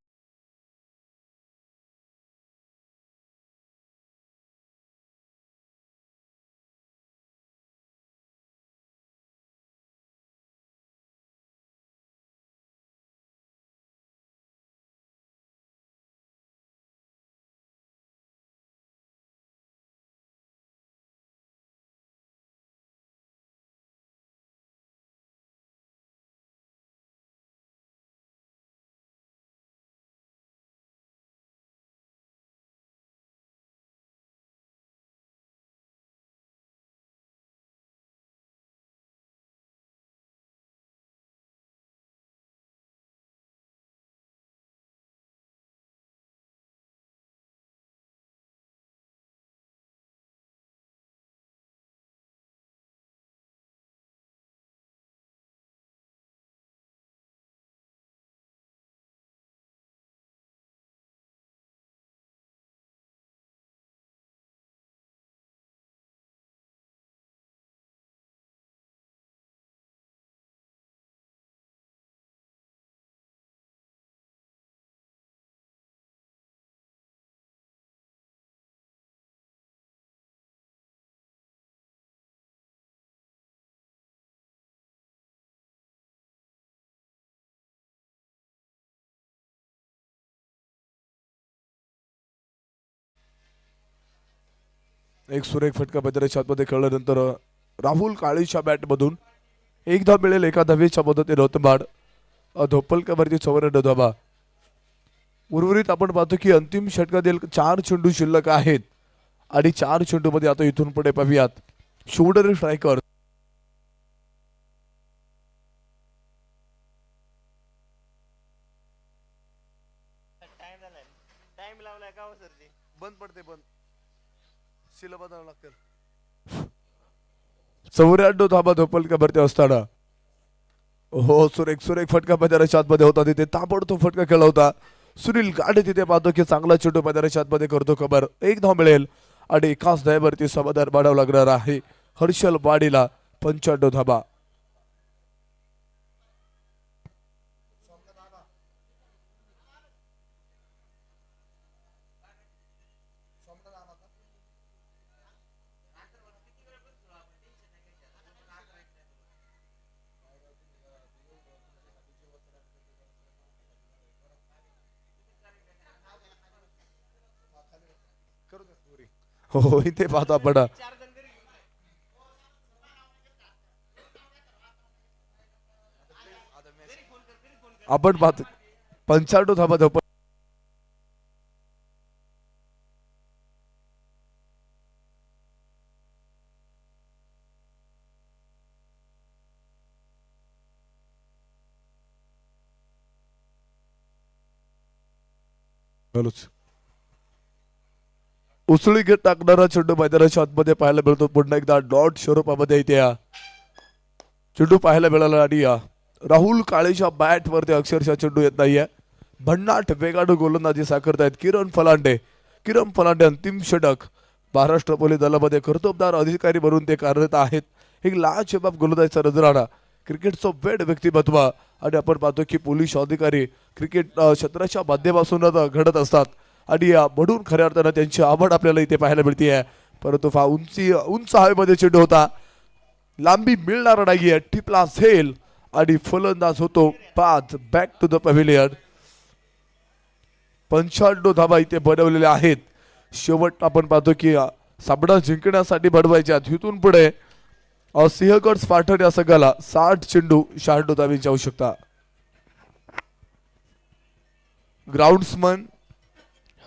एक सुरेख फटका मैदानाच्या आतमध्ये खेळल्यानंतर राहुल काळीच्या बॅट मधून एक धाव मिळेल एका धावेच्या मदतीने रतबाड धोपलकावरती 54 धावा. उर्वरित आपण पाहतो की अंतिम षटकातील 4 चेंडू शिल्लक आहेत आणि 4 चेंडू मध्ये आता इथून पुढे पाहूयात शोल्डर स्ट्रायकर बंद पडते बंद शिला बदलावं लागतील 94 धाबा धोपलकावरती असताना हो सुरेख फटका मैदानाच्या आतमध्ये होता तिथे ताबडतोब फटका खेळला होता सुनील गाडे. तिथे पाहतो की चांगला चेंडू मैदानाच्या आतमध्ये करतो खबर एक धाव मिळेल आणि एकाच धावेवरती समाधान वाढावं लागणार आहे हर्षल वाडीला 95 धाबा. हो इथे पाहतो आपण पाहतो 95 धाबा धोपल उसळी घेत टाकणारा चेंडू मैदानाच्या आतमध्ये पाहायला मिळतो पुन्हा एकदा डॉट स्वरूपामध्ये इथे चेंडू पाहायला मिळाला आणि राहुल काळेच्या बॅट वरती अक्षरशः चेंडू येत नाहीये. भन्नाट वेगानं गोलंदाजी साकारतायत किरण फलांडे अंतिम षटक महाराष्ट्र पोलीस दलामध्ये कर्तबगार अधिकारी म्हणून ते कार्यरत आहेत. एक लाजवाब गोलंदाजीचा नजराणा क्रिकेटचं वेड व्यक्तिमत्व आणि आपण पाहतो की पोलीस अधिकारी क्रिकेट क्षेत्राच्या माध्यमातून घडत असतात आणि म्हणून खऱ्या अर्थानं त्यांची आवड आपल्याला इथे पाहायला मिळते आहे. परंतु उंच हवेमध्ये चेंडू होता लांबी मिळणार नाहीये. टिपला झेल आणि फलंदाज होतो बाद. Back to the pavilion. 95 धावा इथे बनवलेल्या आहेत. शेवट आपण पाहतो की सामना जिंकण्यासाठी बनवायच्या. तिथून पुढे सिंहगड स्पार्टन या संघाला 60 चेंडू 96 धावांची आवश्यकता. ग्राउंड्समन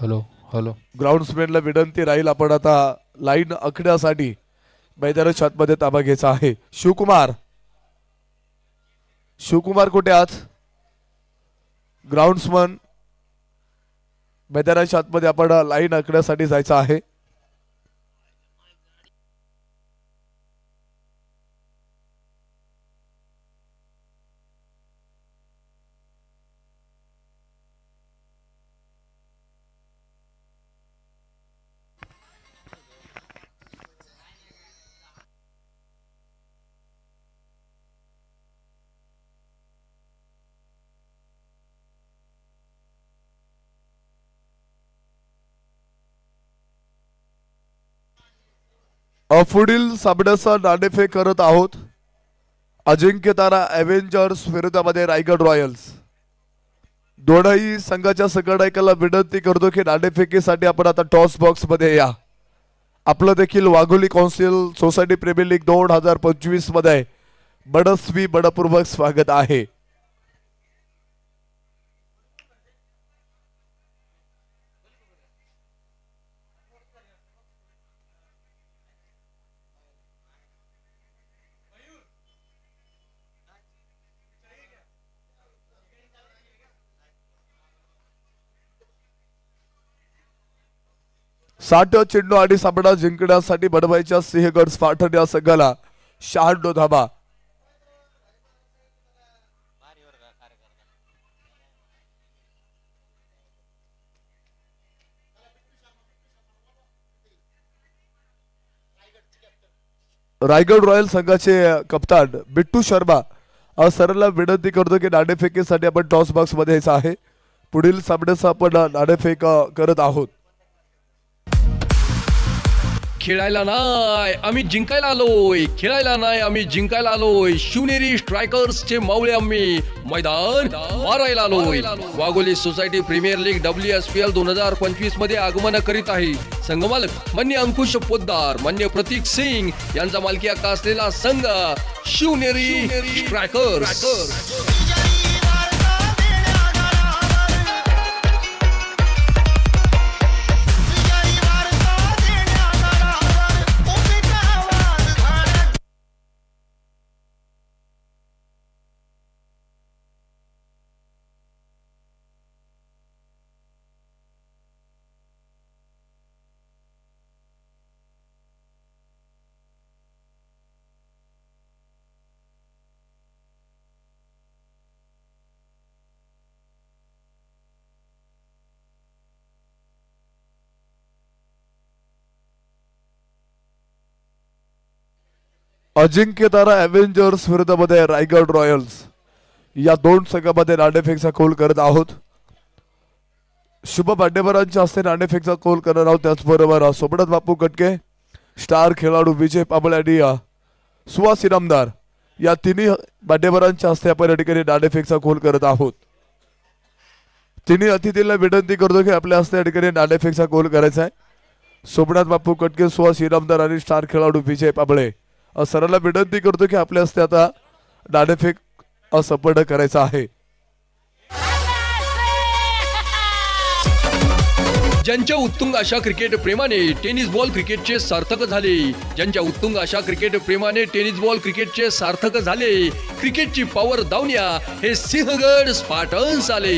हॅलो ग्राउंड्समॅनला विनंती राहील आपण आता लाईन आखण्यासाठी मैदानाच्या आतमध्ये ताबा घ्यायचा आहे. शिवकुमार कुठे आहात? ग्राउंड्समन मैदानाच्या आतमध्ये आपण लाईन आखण्यासाठी जायचं आहे. पुढील सामन्याचा नाणेफेक करत आहोत. अजिंक्यतारा एव्हेंजर्स विरोधामध्ये रायगड रॉयल्स. दोनही संघाच्या संघटकाला विनंती करतो की नाणेफेकीसाठी आपण आता टॉस बॉक्स मध्ये या. आपलं देखील Wagholi council society premier league 2025 मध्ये बडस्वी बडपूर्वक स्वागत आहे. साठ चेंडू आणि सामना जिंकण्यासाठी बनवायच्या सिंहगड स्पार्टन या संघाला 96 धावा. रायगड रॉयल संघाचे कप्तान बिट्टू शर्मा सरला विनंती करतो की नाणेफेकीसाठी आपण टॉस बॉक्स मध्ये यायचं आहे. पुढील सामन्याचा आपण नाणेफेक करत आहोत. खेळायला नाही आम्ही जिंकायला आलोय. खेळायला नाही आम्ही जिंकायला आलोय. शिवनेरी स्ट्रायकर्सचे मावळे आम्ही मैदान मारायला आलोय. Wagholi society premier league WSPL 2025 मध्ये आगमन करीत आहे. संघमालक मान्य अंकुश पोद्दार, मान्य प्रतीक सिंग यांचा मालकी हक्क असलेला संघ शिवनेरी स्ट्रायकर्स. अजिंक्यतारा एव्हेंजर्स विरोधामध्ये रायगड रॉयल्स या दोन संघामध्ये नाणेफेकचा कौल करत आहोत. शुभ मान्यवरांच्या हस्ते नाणेफेकचा कौल करणार आहोत. त्याचबरोबर सोबत बापू कटके, स्टार खेळाडू विजय पाबळे आणि सुहास इनामदार या तिन्ही मान्यवरांच्या हस्ते आपण या ठिकाणी नाणेफेकचा कौल करत आहोत. तिन्ही अतिथींना विनंती करतो की आपल्या हस्ते या ठिकाणी नाणेफेकचा कौल करायचा आहे. सोमनाथ बापू कटके, सुहास इनामदार आणि स्टार खेळाडू विजय पाबळे सरांना विनंती करतो की आपल्या हस्ते आता नाणेफेक संपन्न करायचा आहे. ज्यांच्या उत्तुंग अशा क्रिकेट प्रेमाने टेनिस बॉल क्रिकेटचे सार्थक झाले. ज्यांच्या उत्तुंग अशा क्रिकेट प्रेमाने टेनिस बॉल क्रिकेटचे सार्थक झाले. क्रिकेटची पॉवर दावण्या हे सिंहगड स्पार्टन्स आले.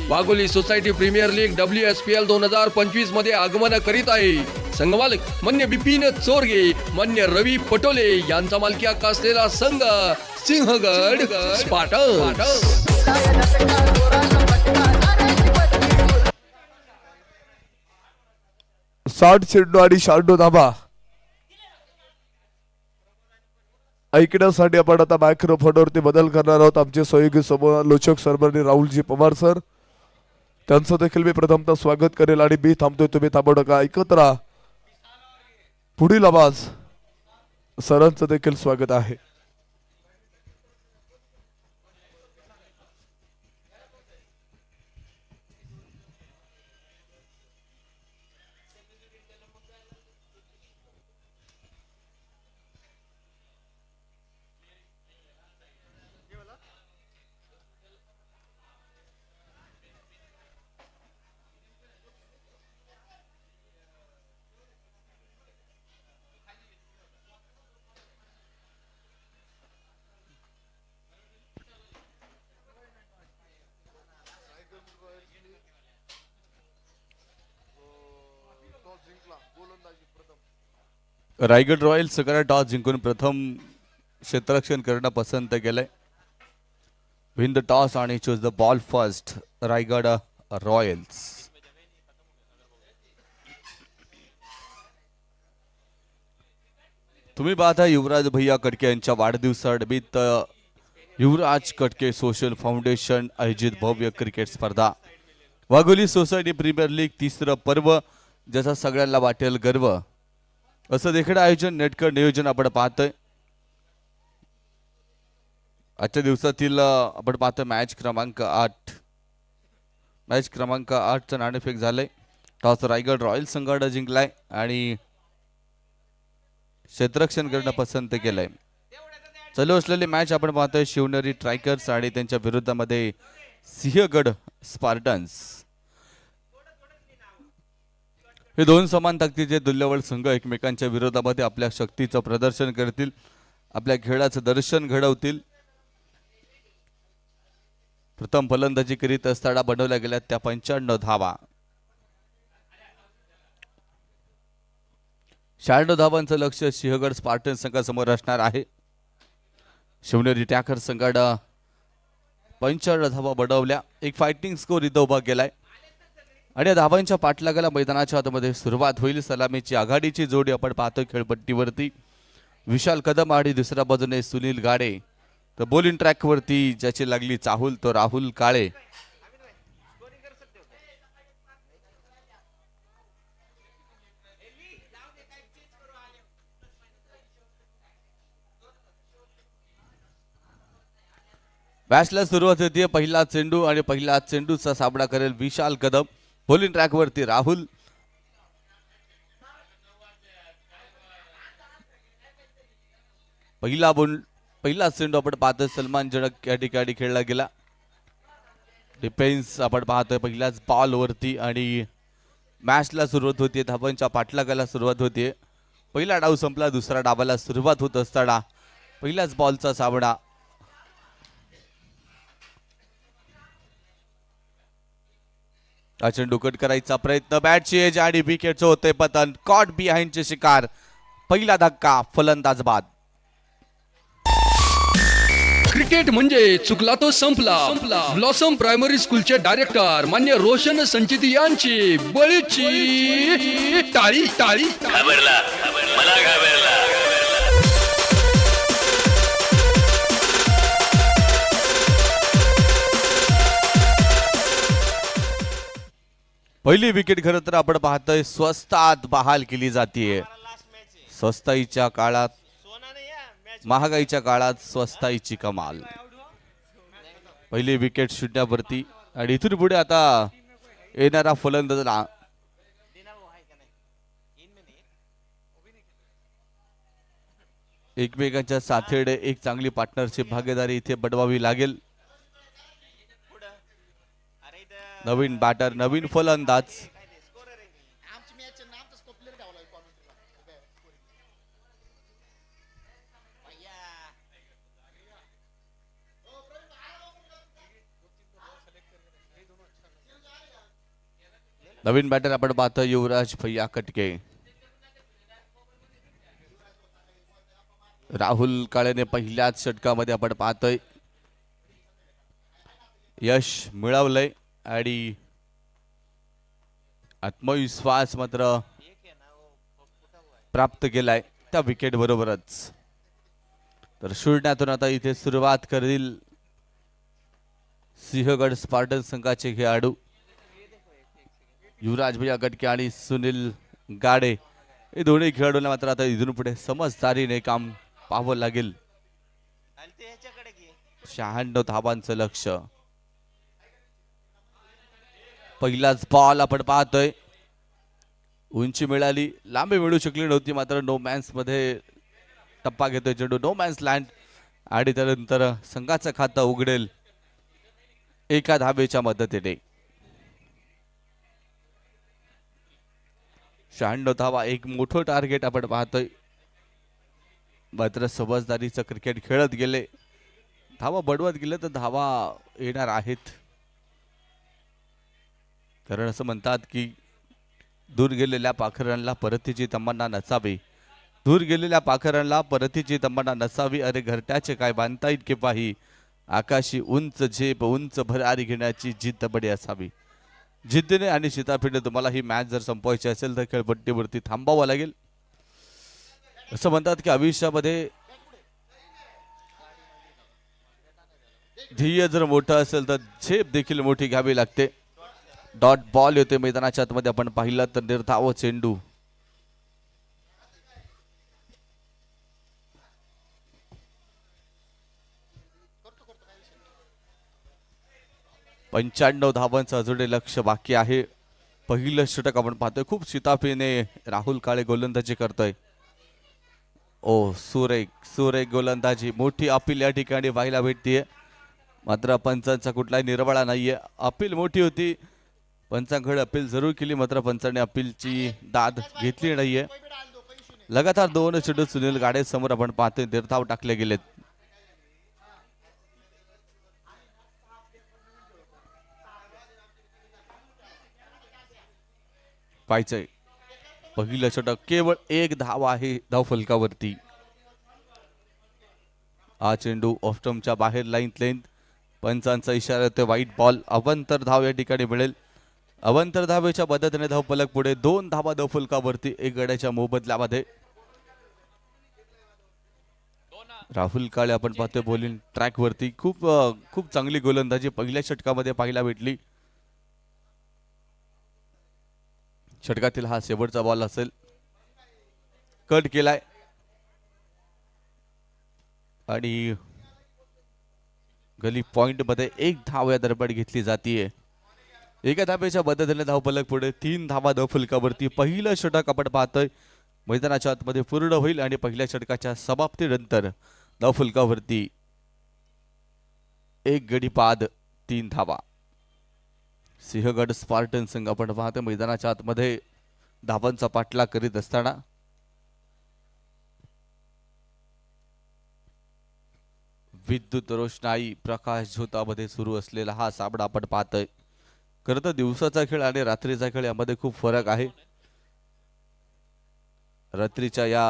Wagholi society premier league WSPL 2025 मध्ये आगमन करीत आहे. संघमालक मान्य बिपिन चोरगे, मान्य रवी पटोले यांचा मालकी हक्क असलेला संघ सिंहगड स्पार्टन्स. 60 चेंडू आणि 96 धावा ऐकण्यासाठी आपण आता मायक्रोफोनवरती बदल करणार आहोत. आमचे सहयोगी समालोचक सरबर्णी राहुलजी पवार सर, त्यांचं देखील मी प्रथमतः स्वागत करेल. आणि मी थांबतोय, तुम्ही थांबू नका, ऐकत राहा. पुढील आवाज सरांचं देखील स्वागत आहे. रायगड रॉयल्स सगळा टॉस जिंकून प्रथम क्षेत्ररक्षण करणं पसंत केलंय. विन द टॉस आणि choose the ball first Raigad Royals. तुम्ही पाहता युवराज भैया कटके यांच्या वाढदिवसानिमित्त युवराज कटके सोशल फाउंडेशन आयोजित भव्य क्रिकेट स्पर्धा. वाघोली सोसायटी प्रीमियर लीग तिसरं पर्व, ज्याचा सगळ्यांना वाटेल गर्व असं देखील आयोजन, नेटकं नियोजन आपण पाहतोय. आजच्या दिवसातील आपण पाहतोय मॅच क्रमांक 8. मॅच क्रमांक 8चं नाणेफेक झालंय. टॉस रायगड रॉयल्स संघानं जिंकलाय आणि क्षेत्ररक्षण करणं पसंत केलंय. चालू असलेली मॅच आपण पाहतोय शिवनेरी ट्रायकर्स आणि त्यांच्या विरोधामध्ये सिंहगड स्पार्टन्स. हे दोन समान ताकदीचे तुल्यबळ संघ एकमेकांच्या विरोधामध्ये आपल्या शक्तीचं प्रदर्शन करतील, आपल्या खेळाचं दर्शन घडवतील. प्रथम फलंदाजी करीत असताना बनवल्या गेल्या त्या 95 धावा. 96 धावांचं लक्ष सिंहगड स्पार्टन संघासमोर असणार आहे. शिवनेरी ट्रॅकर संघानं 95 धावा बनवल्या. एक फायटिंग स्कोर इथं उभा केलाय आणि या धावांच्या पाठलागाला मैदानाच्या आतमध्ये सुरुवात होईल. सलामीची आघाडीची जोडी आपण पाहतो खेळपट्टीवरती. विशाल कदम आणि दुसऱ्या बाजूने सुनील गाडे. तर बॉलिंग ट्रॅकवरती ज्याची लागली चाहूल तो राहुल काळे. मॅचला सुरुवात होती. पहिला चेंडू आणि पहिला चेंडूचा सामना करेल विशाल कदम. बॉलिंग ट्रॅकवरती राहुल. पहिला चेंडू आपण पाहतोय सलमान जडक या ठिकाणी खेळला गेला. डिफेन्स आपण पाहतोय पहिल्याच बॉल वरती आणि मॅचला सुरुवात होती. धावांच्या पाठलागाला सुरुवात होती. पहिला डाव संपला, दुसरा डावाला सुरुवात होत असताना पहिल्याच बॉलचा सामना. हा चेंडू कट करायचा प्रयत्न, बॅटची एज आणि विकेटचं होते पतन. कॉट बिहाइंडचे शिकार. पहिला धक्का, फलंदाज बाद. क्रिकेट म्हणजे चुकला तो संपला. ब्लॉसम प्रायमरी स्कूलचे डायरेक्टर मान्य रोशन संचित यांची बळीची टाळी. घाबरला मला घाबरला. पहिली विकेट खरं तर आपण पाहतोय स्वस्तात बहाल केली जाते. स्वस्ताईच्या काळात, महागाईच्या काळात स्वस्ताईची कमाल. पहिली विकेट शून्यावरती आणि इथून पुढे आता येणारा फलंदाज एकमेकांच्या साथीने एक चांगली पार्टनरशिप भागीदारी इथे बनवावी लागेल. नवीन बॅटर, नवीन फलंदाज. नवीन बॅटर आपण पाहतो युवराज भैया कटके. राहुल काळेने पहिल्याच षटकामध्ये आपण पाहतोय यश मिळवलंय आणि आत्मविश्वास मात्र प्राप्त केलाय त्या विकेट बरोबरच. तर शून्यातून आता इथे सुरुवात करतील सिंहगड स्पार्टन संघाचे खेळाडू युवराज भैया कटके आणि सुनील गाडे. हे दोन्ही खेळाडूंना मात्र आता इथून पुढे समजदारीने काम पाहावं लागेल. 96 धावांचं लक्ष. पहिलाच बॉल आपण पाहतोय. उंची मिळाली, लांबी मिळू शकली नव्हती, मात्र नो मॅन्स मध्ये टप्पा घेतोय चेंडू. नो मॅन्स लँड आणि त्यानंतर संघाचं खातं उघडेल एका धावेच्या मदतीने. 96 धावा एक मोठं टार्गेट आपण पाहतोय. मात्र समजदारीचं क्रिकेट खेळत गेले, धावा बडवत गेले तर धावा येणार आहेत. कारण असं म्हणतात की दूर गेलेल्या पाखरांना परतीची तमन्ना नसावी. दूर गेलेल्या पाखरांना परतीची तमन्ना नसावी. अरे घरट्याचे काय बांधता इतके पाही, आकाशी उंच झेप उंच भरारी घेण्याची जिद्द बडी असावी. जिद्दीने आणि शिताफीने तुम्हाला ही मॅच जर संपवायची असेल तर खेळपट्टीवरती थांबावं लागेल. असं म्हणतात की आयुष्यामध्ये ध्येय जर मोठं असेल तर झेप देखील मोठी घ्यावी लागते. डॉट बॉल येते मैदानाच्या आतमध्ये. आपण पाहिलं तर निर्धाव चेंडू. पंच्याण्णव धावांचं अजूनही लक्ष बाकी आहे. पहिलं षटक आपण पाहतोय. खूप शिताफीने राहुल काळे गोलंदाजी करतोय. ओ सुरेख सुरेख गोलंदाजी. मोठी अपील या ठिकाणी पाहायला भेटतीये, मात्र पंचांचा कुठलाही निर्वाळा नाहीये. अपील मोठी होती, पंचांकडे अपील जरूर केली, मात्र पंचांनी अपीलची दाद घेतली नाहीये. लगातार 2 चेंडू सुनील गाडे समोर आपण पाहतोय निर्धाव टाकले गेलेत. पाहायचंय पहिलं षटक. केवळ 1 धाव आहे धावफलकावरती. हा चेंडू ऑफस्टम्पच्या बाहेर लेंथ. पंचांचा इशारा येतोय वाईट बॉल. अवंतर धाव या ठिकाणी मिळेल. अवंतर धावेच्या मदतीने धावफलक पुढे. 2 धावा धावफलकावरती 1 गड्याच्या मोबदल्यामध्ये. राहुल काळे आपण पाहतोय बॉलिंग ट्रॅक वरती. खूप चांगली गोलंदाजी पहिल्या षटकामध्ये पाहायला भेटली. षटकातील हा शेवटचा बॉल असेल. कट केलाय आणि गली पॉइंट मध्ये 1 धाव या दरम्यान घेतली जातीये. एका धावेच्या मदतीने धावफलक पुढे. 3 धावा धावफलकावरती. पहिलं षटक आपण पाहतोय मैदानाच्या आतमध्ये पूर्ण होईल आणि पहिल्या षटकाच्या समाप्तीनंतर धावफलकावरती 1 गडी बाद 3 धावा. सिंहगड स्पार्टन संघ आपण पाहतोय मैदानाच्या आतमध्ये धावांचा पाठलाग करीत असताना. विद्युत रोषणाई प्रकाश झोतामध्ये सुरू असलेला हा सामना आपण पाहतोय. खरं तर दिवसाचा खेळ आणि रात्रीचा खेळ यामध्ये खूप फरक आहे. रात्रीच्या या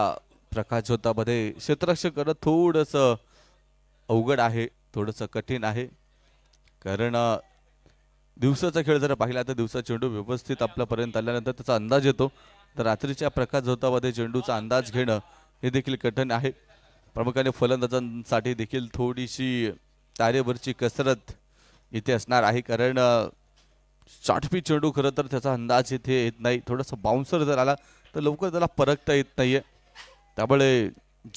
प्रकाश झोतामध्ये क्षेत्ररक्षण करणं थोडंसं अवघड आहे, थोडंसं कठीण आहे. कारण दिवसाचा खेळ जर पाहिला तर दिवसा चेंडू व्यवस्थित आपल्यापर्यंत आल्यानंतर त्याचा अंदाज येतो. तर रात्रीच्या प्रकाश झोतामध्ये चेंडूचा अंदाज घेणं हे देखील कठीण आहे. प्रामुख्याने फलंदाजांसाठी देखील थोडीशी तारेवरची कसरत इथे असणार आहे. कारण शॉर्ट पिच चेंडू खरं तर त्याचा अंदाज इथे येत नाही. थोडासा बाउन्सर जर आला तर लवकर त्याला परखता येत नाहीये. त्यामुळे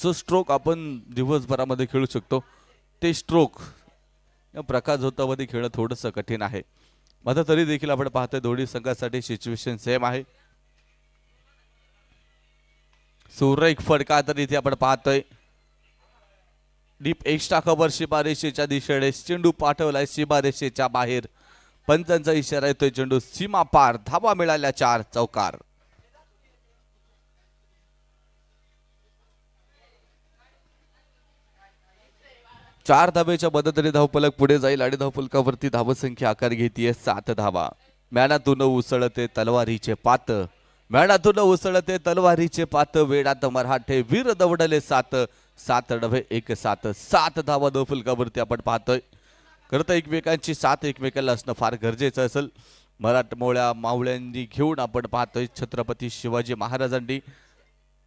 जो स्ट्रोक आपण दिवसभरामध्ये खेळू शकतो ते स्ट्रोक या प्रकाश झोतामध्ये खेळणं थोडंसं कठीण आहे. मात्र तरी देखील आपण पाहतोय दोन्ही संघासाठी सिच्युएशन सेम आहे. सुरेख फटका तर इथे आपण पाहतोय. डीप एक्स्ट्रा कव्हर सीमारेषेच्या दिशेने चेंडू पाठवलाय सीमारेषेच्या बाहेर. पंचांचा इशारा येतोय चेंडू सीमा पार. धावा मिळाल्या 4 चौकार. चार धावेच्या मदतीने धावफलक पुढे जाईल आणि धावफलकावरती धावसंख्या आकार घेतीये 7 धावा. मॅनातून उसळते तलवारीचे पात. मॅनातून उसळते तलवारीचे पात. वेडात मराठे वीर दवडले 7. 7 डवे 1 7. 7 धावा धावफलकावरती आपण पाहतोय. खरं तर एकमेकांची साथ एकमेकांना असणं फार गरजेचं असेल. मराठमोळ्या मावळ्यांनी घेऊन आपण पाहतोय छत्रपती शिवाजी महाराजांनी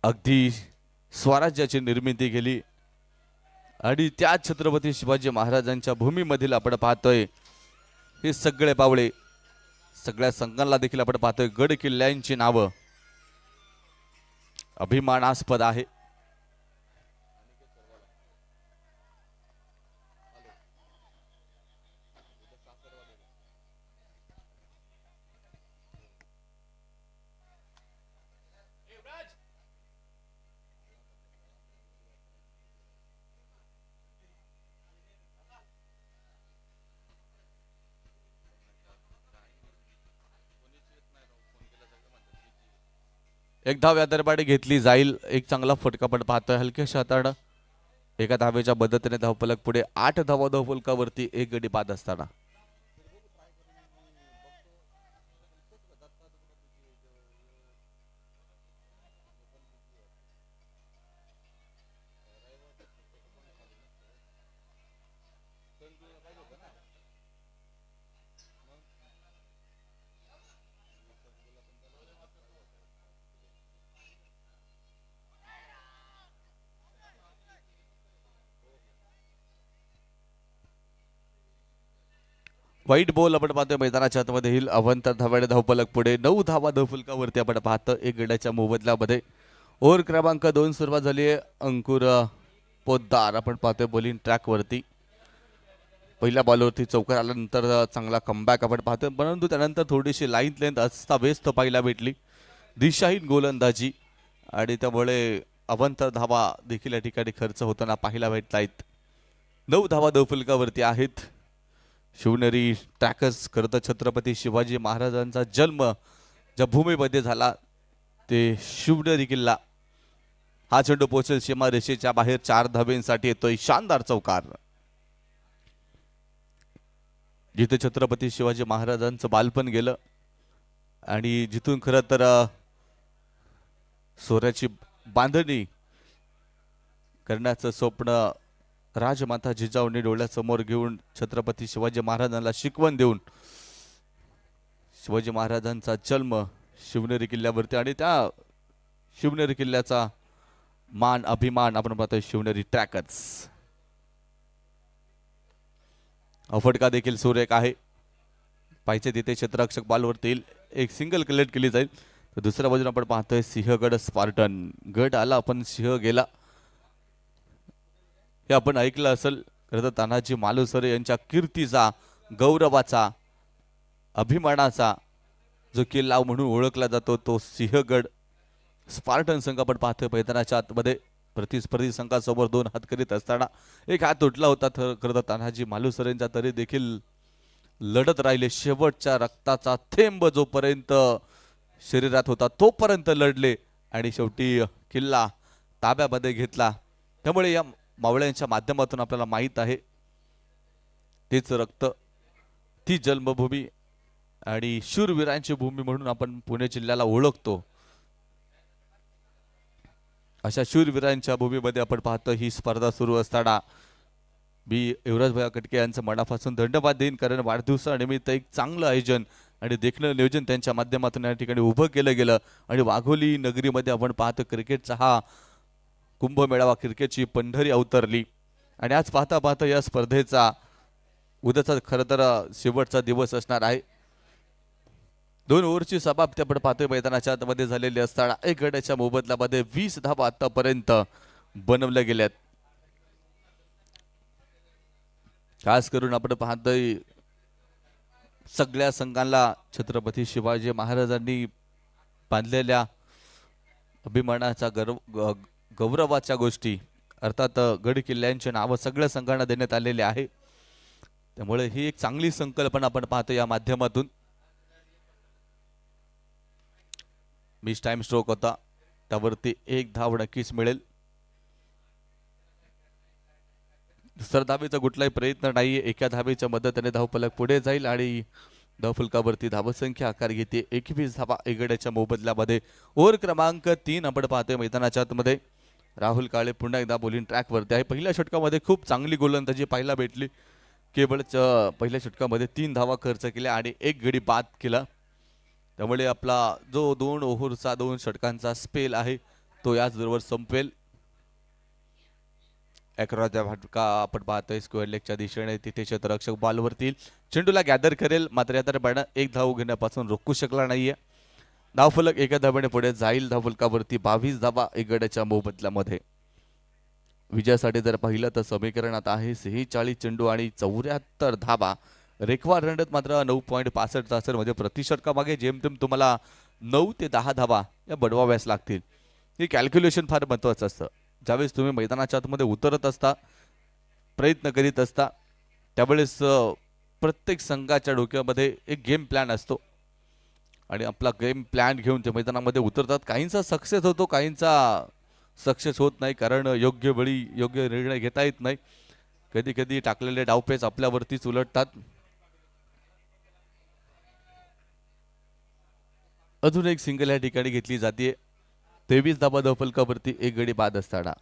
अगदी स्वराज्याची निर्मिती केली आणि त्या छत्रपती शिवाजी महाराजांच्या भूमीमधील आपण पाहतोय हे सगळे पावळे. सगळ्या संघांना देखील आपण पाहतोय गड किल्ल्यांची नावं अभिमानास्पद आहे. एक धाव या दरबारी घेतली जाईल. एक चांगला फटका पण पाहतोय हलक्याशा हाताळणं. एका धावेच्या मदतीने धावफलक पुढे 8 धावा धावफलकावरती एक गडी बाद असताना वाईट बॉल आपण पाहतोय मैदानाच्या आतमध्ये येईल. अवंतर धावाडे धावफलक पुढे 9 धावा धावफलकावरती आपण पाहतो एक गड्याच्या मोबदल्यामध्ये. ओव्हर क्रमांक 2 सुरुवात झाली आहे. अंकुर पोद्दार आपण पाहतोय बॉलिंग ट्रॅकवरती. पहिल्या बॉलवरती चौकार आल्यानंतर चांगला कमबॅक आपण पाहतोय, परंतु त्यानंतर थोडीशी लाईन लेंथ अस्ताव्यस्त पाहायला भेटली. दिशाहीन गोलंदाजी आणि त्यामुळे अवंतर धावा देखील या ठिकाणी खर्च होताना पाहायला भेटत आहेत. 9 धावा धावफलकावरती आहेत. शिवनेरी ट्रॅकर्स खरं तर छत्रपती शिवाजी महाराजांचा जन्म ज्या भूमीमध्ये झाला ते शिवनेरी किल्ला. हा चेंडू पोहोचेल सीमा रेषेच्या बाहेर. 4 धावेंसाठी येतोय शानदार चौकार. जिथे छत्रपती शिवाजी महाराजांचं बालपण गेलं आणि जिथून खरं तर सोऱ्याची बांधणी करण्याचं स्वप्न राजमाता जिजाऊंनी डोळ्यासमोर घेऊन छत्रपती शिवाजी महाराजांना शिकवण देऊन शिवाजी महाराजांचा जन्म शिवनेरी किल्ल्यावरती आणि त्या शिवनेरी किल्ल्याचा मान अभिमान आपण पाहतोय शिवनेरी ट्रॅकर्स. फटका देखील सुरेख आहे. पाहिजे तिथे क्षेत्ररक्षक बॉलवरती येईल. एक सिंगल कलेक्ट केली जाईल. तर दुसऱ्या बाजूने आपण पाहतोय सिंहगड स्पार्टन. गड आला पण सिंह गेला हे आपण ऐकलं असेल. खरं तर तानाजी मालुसरे यांच्या कीर्तीचा, गौरवाचा, अभिमानाचा जो किल्ला म्हणून ओळखला जातो तो सिंहगड स्पार्टन संघ आपण पाहतोय मैदानाच्या आतमध्ये. प्रतिस्पर्धी संघासमोर 2 हात करीत असताना एक हात तुटला होता. खरं तर तानाजी मालुसरेंचा तरी देखील लढत राहिले. शेवटच्या रक्ताचा थेंब जोपर्यंत शरीरात होता तोपर्यंत लढले आणि शेवटी किल्ला ताब्यामध्ये घेतला. त्यामुळे या मावळ्यांच्या माध्यमातून आपल्याला माहीत आहे तेच रक्त, ती जन्मभूमी आणि शूरवीरांची भूमी म्हणून आपण पुणे जिल्ह्याला ओळखतो. अशा शूरवीरांच्या भूमीमध्ये आपण पाहतो ही स्पर्धा सुरू असताना मी युवराजभाई कटके यांचं मनापासून धन्यवाद देईन. कारण वाढदिवसानिमित्त एक चांगलं आयोजन आणि देखणं नियोजन त्यांच्या माध्यमातून या ठिकाणी उभं केलं गेलं आणि वाघोली नगरीमध्ये आपण पाहतो क्रिकेटचा हा कुंभमेळावा, क्रिकेटची पंढरी अवतरली आणि आज पाहता पाहता या स्पर्धेचा उद्याचा खरं तर शेवटचा दिवस असणार आहे. 2 ओव्हरची समाप्ती आपण पाहतोय मैदानाच्या आतमध्ये झालेली असताना एक गड्याच्या मोबदल्यामध्ये 20 धावा आतापर्यंत बनवल्या गेल्यात. खास करून आपण पाहतोय सगळ्या संघांना छत्रपती शिवाजी महाराजांनी बांधलेल्या अभिमानाचा गौरवाच्या गोष्टी अर्थात गड किल्ल्यांची नावं सगळ्या संघांना देण्यात आलेली आहे. त्यामुळे ही एक चांगली संकल्पना आपण पाहतो या माध्यमातून. मिस टाइम स्ट्रोक होता त्यावरती 1 धाव नक्कीच मिळेल. दुसऱ्या धावेचा कुठलाही प्रयत्न नाहीये. एका धावेच्या मदतीने धावफलक पुढे जाईल आणि धावफलकावरती धावसंख्या आकार घेते 21 धावा एगड्याच्या मोबदल्यामध्ये. ओव्हर क्रमांक 3 आपण पाहतोय मैदानाच्या आतमध्ये. राहुल काळे पुन्हा एकदा बॉलिंग ट्रॅकवरती आहे. पहिल्या षटकामध्ये खूप चांगली गोलंदाजी पाहायला भेटली. केवळ पहिल्या षटकामध्ये 3 धावा खर्च केल्या आणि 1 गडी बाद केला. त्यामुळे आपला जो 2 ओव्हरचा 2 षटकांचा स्पेल आहे तो याच बरोबर संपेल. अकराचा फटका आपण पाहतोय स्क्वेअर लेगच्या दिशेने. तिथे क्षेत्ररक्षक बॉलवरती चेंडूला गॅदर करेल मात्र या दरम्यान 1 धाव घेण्यापासून रोखू शकला नाहीये. धावफलक एका धाब्याने पुढे जाईल. धावफलकावरती 22 धाबा एक गड्याच्या मोबदल्यामध्ये. विजयासाठी जर पाहिलं तर समीकरणात आहे 46 चेंडू आणि 74 धाबा. रेखवा रणत मात्र 9.65 तासांमध्ये म्हणजे प्रति षटकामागे जेमतेम तुम्हाला 9 ते 10 धाबा या बडवाव्यास लागतील. हे कॅल्क्युलेशन फार महत्त्वाचं असतं. ज्यावेळेस तुम्ही मैदानाच्या आतमध्ये उतरत असता, प्रयत्न करीत असता, त्यावेळेस प्रत्येक संघाच्या डोक्यामध्ये एक गेम प्लॅन असतो आणि आपला गेम प्लॅन घेऊन ते मैदानामध्ये उतरतात. काहींचा सक्सेस होतो, काहींचा सक्सेस होत नाही, कारण योग्य वेळी योग्य निर्णय घेता येत नाही. कधी कधी टाकलेले डावपेच आपल्यावरतीच उलटतात. अजून एक सिंगल या ठिकाणी घेतली जाते. 23 धाबा धावफलकावरती एक गडी बाद असताना.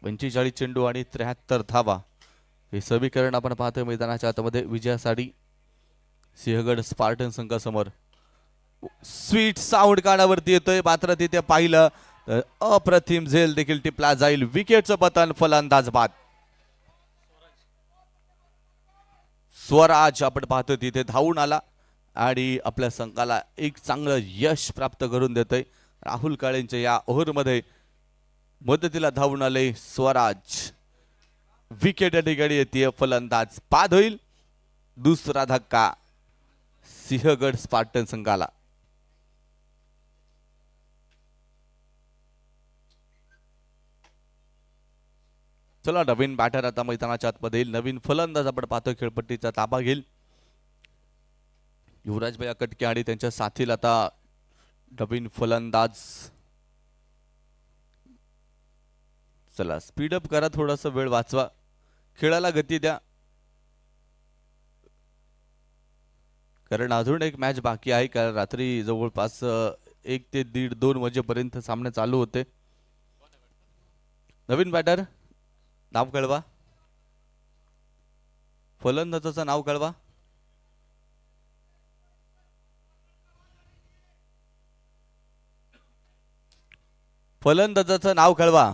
पंचेचाळीस चेंडू आणि 73 धावा हे समीकरण आपण पाहतोय मैदानाच्या आतमध्ये. विजयासाठी सिंहगड स्पार्टन संघासमोर स्वीट साऊंड कानावरती येतोय. मात्र तिथे पाहिलं तर अप्रतिम झेल देखील टिपला जाईल. विकेटचं पतन, फलंदाज बाद. स्वराज आपण पाहतोय तिथे धावून आला आणि आपल्या संघाला एक चांगलं यश प्राप्त करून देतोय. राहुल काळेंच्या या ओव्हरमध्ये मदतीला धावून आले स्वराज. विकेट या ठिकाणी येते, फलंदाज बाद होईल. दुसरा धक्का सिंहगड स्पार्टन संघाला. चला, नवीन बॅटर आता मैदानाच्या आतमध्ये येईल. नवीन फलंदाज आपण पाहतोय खेळपट्टीचा ताबा घेईल. युवराजभाई कटके आणि त्यांच्या साथीला आता नवीन फलंदाज. चला, स्पीडअप करा, थोडासा वेळ वाचवा, खेळाला गती द्या, कारण अजून एक मॅच बाकी आहे. कारण रात्री जवळपास 1 ते 1:30-2 वाजेपर्यंत सामने चालू होते. नवीन बॅटर नाव कळवा, फलंदाजाचं नाव कळवा. फलंदाजाचं नाव कळवा.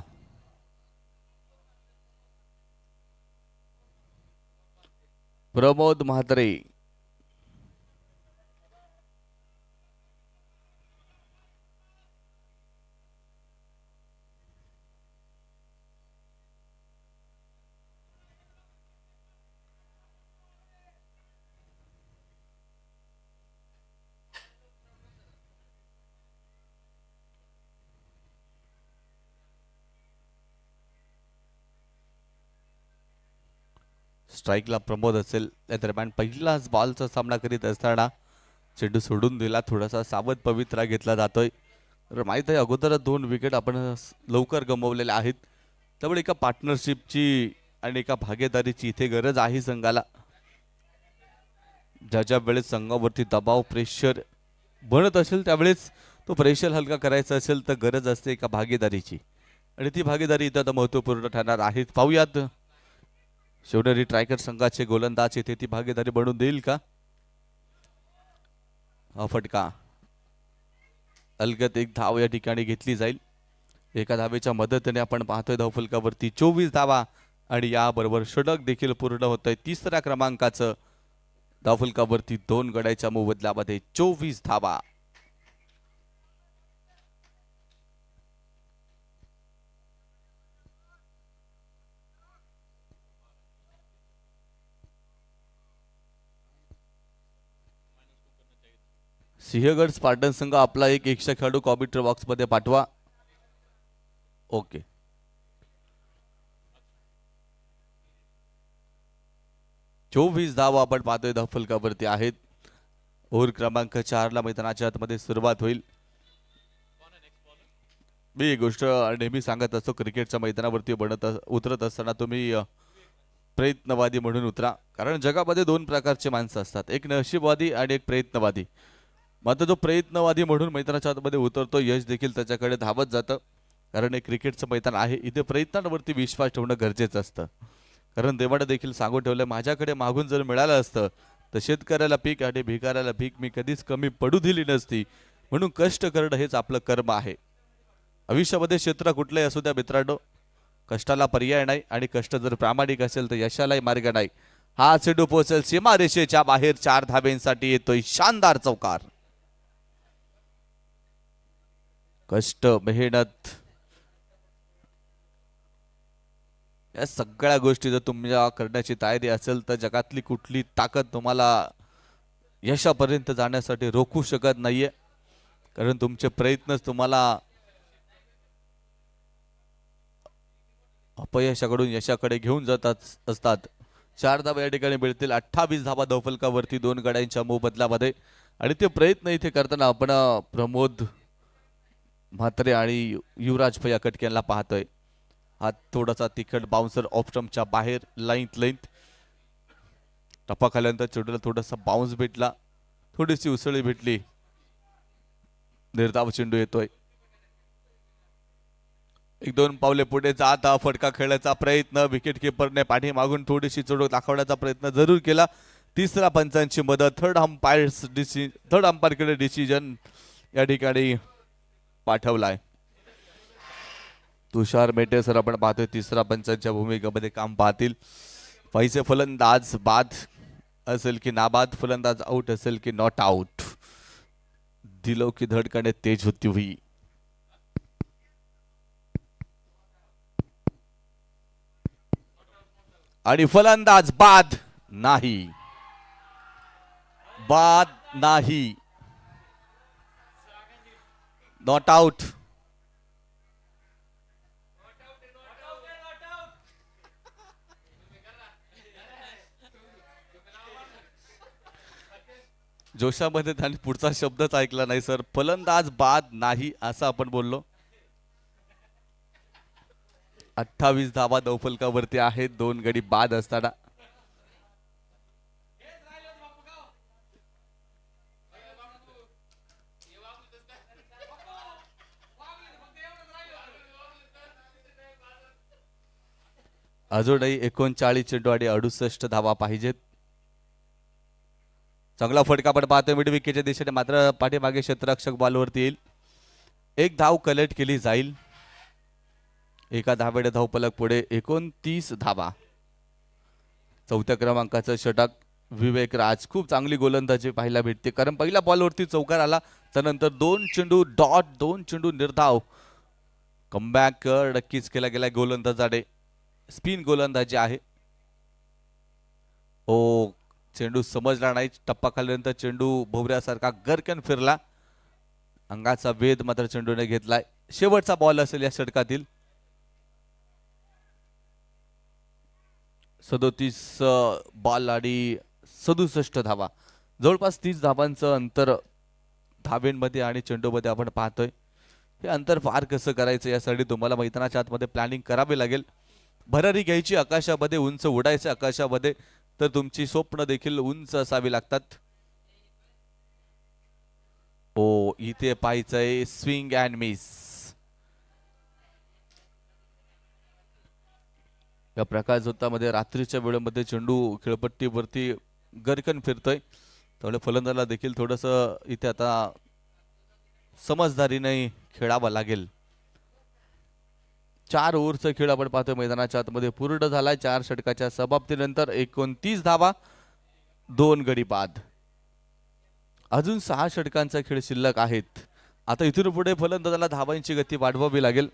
प्रमोद म्हात्रे. स्ट्राईकला प्रमोद असेल. त्या दरम्यान पहिलाच बॉलचा सामना करीत असताना चेंडू सोडून दिला. थोडासा सावध पवित्रा घेतला जातोय. तर माहीत आहे अगोदरच 2 विकेट आपण लवकर गमावलेल्या आहेत. त्यामुळे एका पार्टनरशिपची आणि एका भागीदारीची इथे गरज आहे संघाला. ज्या ज्या वेळेस संघावरती दबाव, प्रेशर बनत असेल त्यावेळेस तो प्रेशर हलका करायचा असेल तर गरज असते एका भागीदारीची, आणि ती भागीदारी इथं महत्त्वपूर्ण ठरणार आहे. पाहूयात शिवनेरी ट्रायकर संघाचे गोलंदाज येथे ती भागीदारी बनवून देईल का. हा फटका, अलगद एक धाव या ठिकाणी घेतली जाईल. एका धावेच्या मदतीने आपण पाहतोय धावफलकावरती 24 धावा आणि याबरोबर षटक देखील पूर्ण होत आहे. 3ऱ्या क्रमांकाचं धावफलकावरती 2 गड्याच्या मोबदल्यामध्ये 24 धावा. सिंहगड स्पार्टन संघ आपला एक एक्स्ट्रा खेळाडू कॉम्प्युटर बॉक्स मध्ये पाठवा. ओके, चोवीस धावा आपण पाहतोय धावफलकावरती आहेत. ओव्हर क्रमांक 4 ला मैदानाच्या आतमध्ये सुरुवात होईल. मी एक गोष्ट नेहमी सांगत असतो, क्रिकेटच्या मैदानावरती उतरत असताना तुम्ही प्रयत्नवादी म्हणून उतरा. कारण जगामध्ये 2 प्रकारचे माणसं असतात, एक नशीबवादी आणि एक प्रयत्नवादी. मात्र जो प्रयत्नवादी म्हणून मैदानाच्या आतमध्ये उतरतो यश देखील त्याच्याकडे धावत जातं. कारण हे क्रिकेटचं मैदान आहे, इथे प्रयत्नांवरती विश्वास ठेवणं गरजेचं असतं. कारण देवाने देखील सांगून ठेवलं, माझ्याकडे मागून जर मिळालं असतं तर शेतकऱ्याला पीक आणि भिकाऱ्याला भीक मी कधीच कमी पडू दिली नसती. म्हणून कष्ट करणं हेच आपलं कर्म आहे. आयुष्यामध्ये क्षेत्र कुठलंही असू द्या मित्रांनो, कष्टाला पर्याय नाही आणि कष्ट जर प्रामाणिक असेल तर यशालाही मार्ग नाही. हा चेंडू पोहोचेल सीमारेषेच्या बाहेर. 4 धाब्यांसाठी येतोय शानदार चौकार. कष्ट, मेहनत या सगळ्या गोष्टी जर तुमच्या करण्याची तयारी असेल तर जगातली कुठली ताकद तुम्हाला यशापर्यंत जाण्यासाठी रोखू शकत नाहीये. कारण तुमचे प्रयत्नच तुम्हाला अपयशाकडून यशाकडे घेऊन जात असतात. 4 धाबा या ठिकाणी मिळतील. 28 धाबा धावफलकावरती 2 गड्यांच्या मोबदल्यामध्ये. आणि ते प्रयत्न इथे करताना आपण प्रमोद म्हात्रे आणि युवराज भैया कटके यांना पाहतोय. हा थोडासा तिखट बाउन्सर ऑफ स्टंपच्या बाहेर लाईन टप्पा खाल्यानंतर चेंडूला थोडासा बाउन्स भेटला, थोडीशी उसळी भेटली. निर्धाव चेंडू येतोय. 1-2 पावले पुढे जात हा फटका खेळण्याचा प्रयत्न. विकेट किपरने पाठीमागून थोडीशी चढूक दाखवण्याचा प्रयत्न जरूर केला. तिसरा पंचांची मदत. थर्ड अंपायरकडे डिसिजन या ठिकाणी पाठवलाय. तुषार मेटे सर आपण पाहतोय तिसरा पंचांच्या भूमिकेमध्ये काम पाहतील. पैसे फलंदाज बाद असेल की नाबाद, फलंदाज आउट असेल की नॉट आउट. दिलो की धडकने तेज होती हुई. आणि फलंदाज बाद नाही, बाद नाही, नॉट आउट. जोशामध्ये त्यांनी पुढचा शब्दच ऐकला नाही सर. फलंदाज बाद नाही असं आपण बोललो. 28 धावा धावफलकावरती आहेत. 2 गडी बाद असताना अजूनही 39 चेंडू आणि 68 धावा पाहिजेत. चांगला फटका आपण पाहतोय मिड विकेटच्या दिशेने, मात्र पाठीमागे क्षेत्ररक्षक बॉलवरती येईल. 1 धाव कलेक्ट केली जाईल. एका धावेने धावफलक पुढे 29 धावा. 4थ्या क्रमांकाचं षटक विवेक राज. खूप चांगली गोलंदाजी पाहायला भेटते, कारण पहिल्या बॉलवरती चौकार आला, त्यानंतर 2 चेंडू डॉट, 2 चेंडू निर्धाव. कमबॅक नक्कीच केला गेला गोलंदाजाने. स्पिन गोलंदाजी आहे. ओ चेंडू समजला नाही. टप्पा खाल्यानंतर चेंडू भोवऱ्यासारखा गरकन फिरला. अंगाचा वेध मात्र चेंडूने घेतलाय. शेवटचा बॉल असेल या षटकातील. 37 बॉल आणि 67 धावा. जवळपास 30 धावांचं अंतर धावेंमध्ये आणि चेंडूमध्ये आपण पाहतोय. हे अंतर पार कसं करायचं यासाठी तुम्हाला मैदानाच्या आतमध्ये प्लॅनिंग करावे लागेल. भरारी घ्यायची आकाशामध्ये, उंच उडायचं आकाशामध्ये, तर तुमची स्वप्न देखील उंच असावी लागतात. ओ इथे पाहायचंय स्विंग अँड मिस. या प्रकाश झोतामध्ये रात्रीच्या वेळेमध्ये चेंडू खेळपट्टीवरती गरकन फिरतोय, त्यामुळे फलंदाजाला देखील थोडंसं इथे आता समजदारीने खेळावं लागेल. 4 ओव्हरचा खेळ आपण पाहतोय मैदानाच्या आतमध्ये पूर्ण झालाय. 4 षटकाच्या समाप्तीनंतर 29 धावा, 2 गडी बाद. अजून 6 षटकांचा खेळ शिल्लक आहेत. आता इथून पुढे फलंदाजाला धावांची गती वाढवावी लागेल.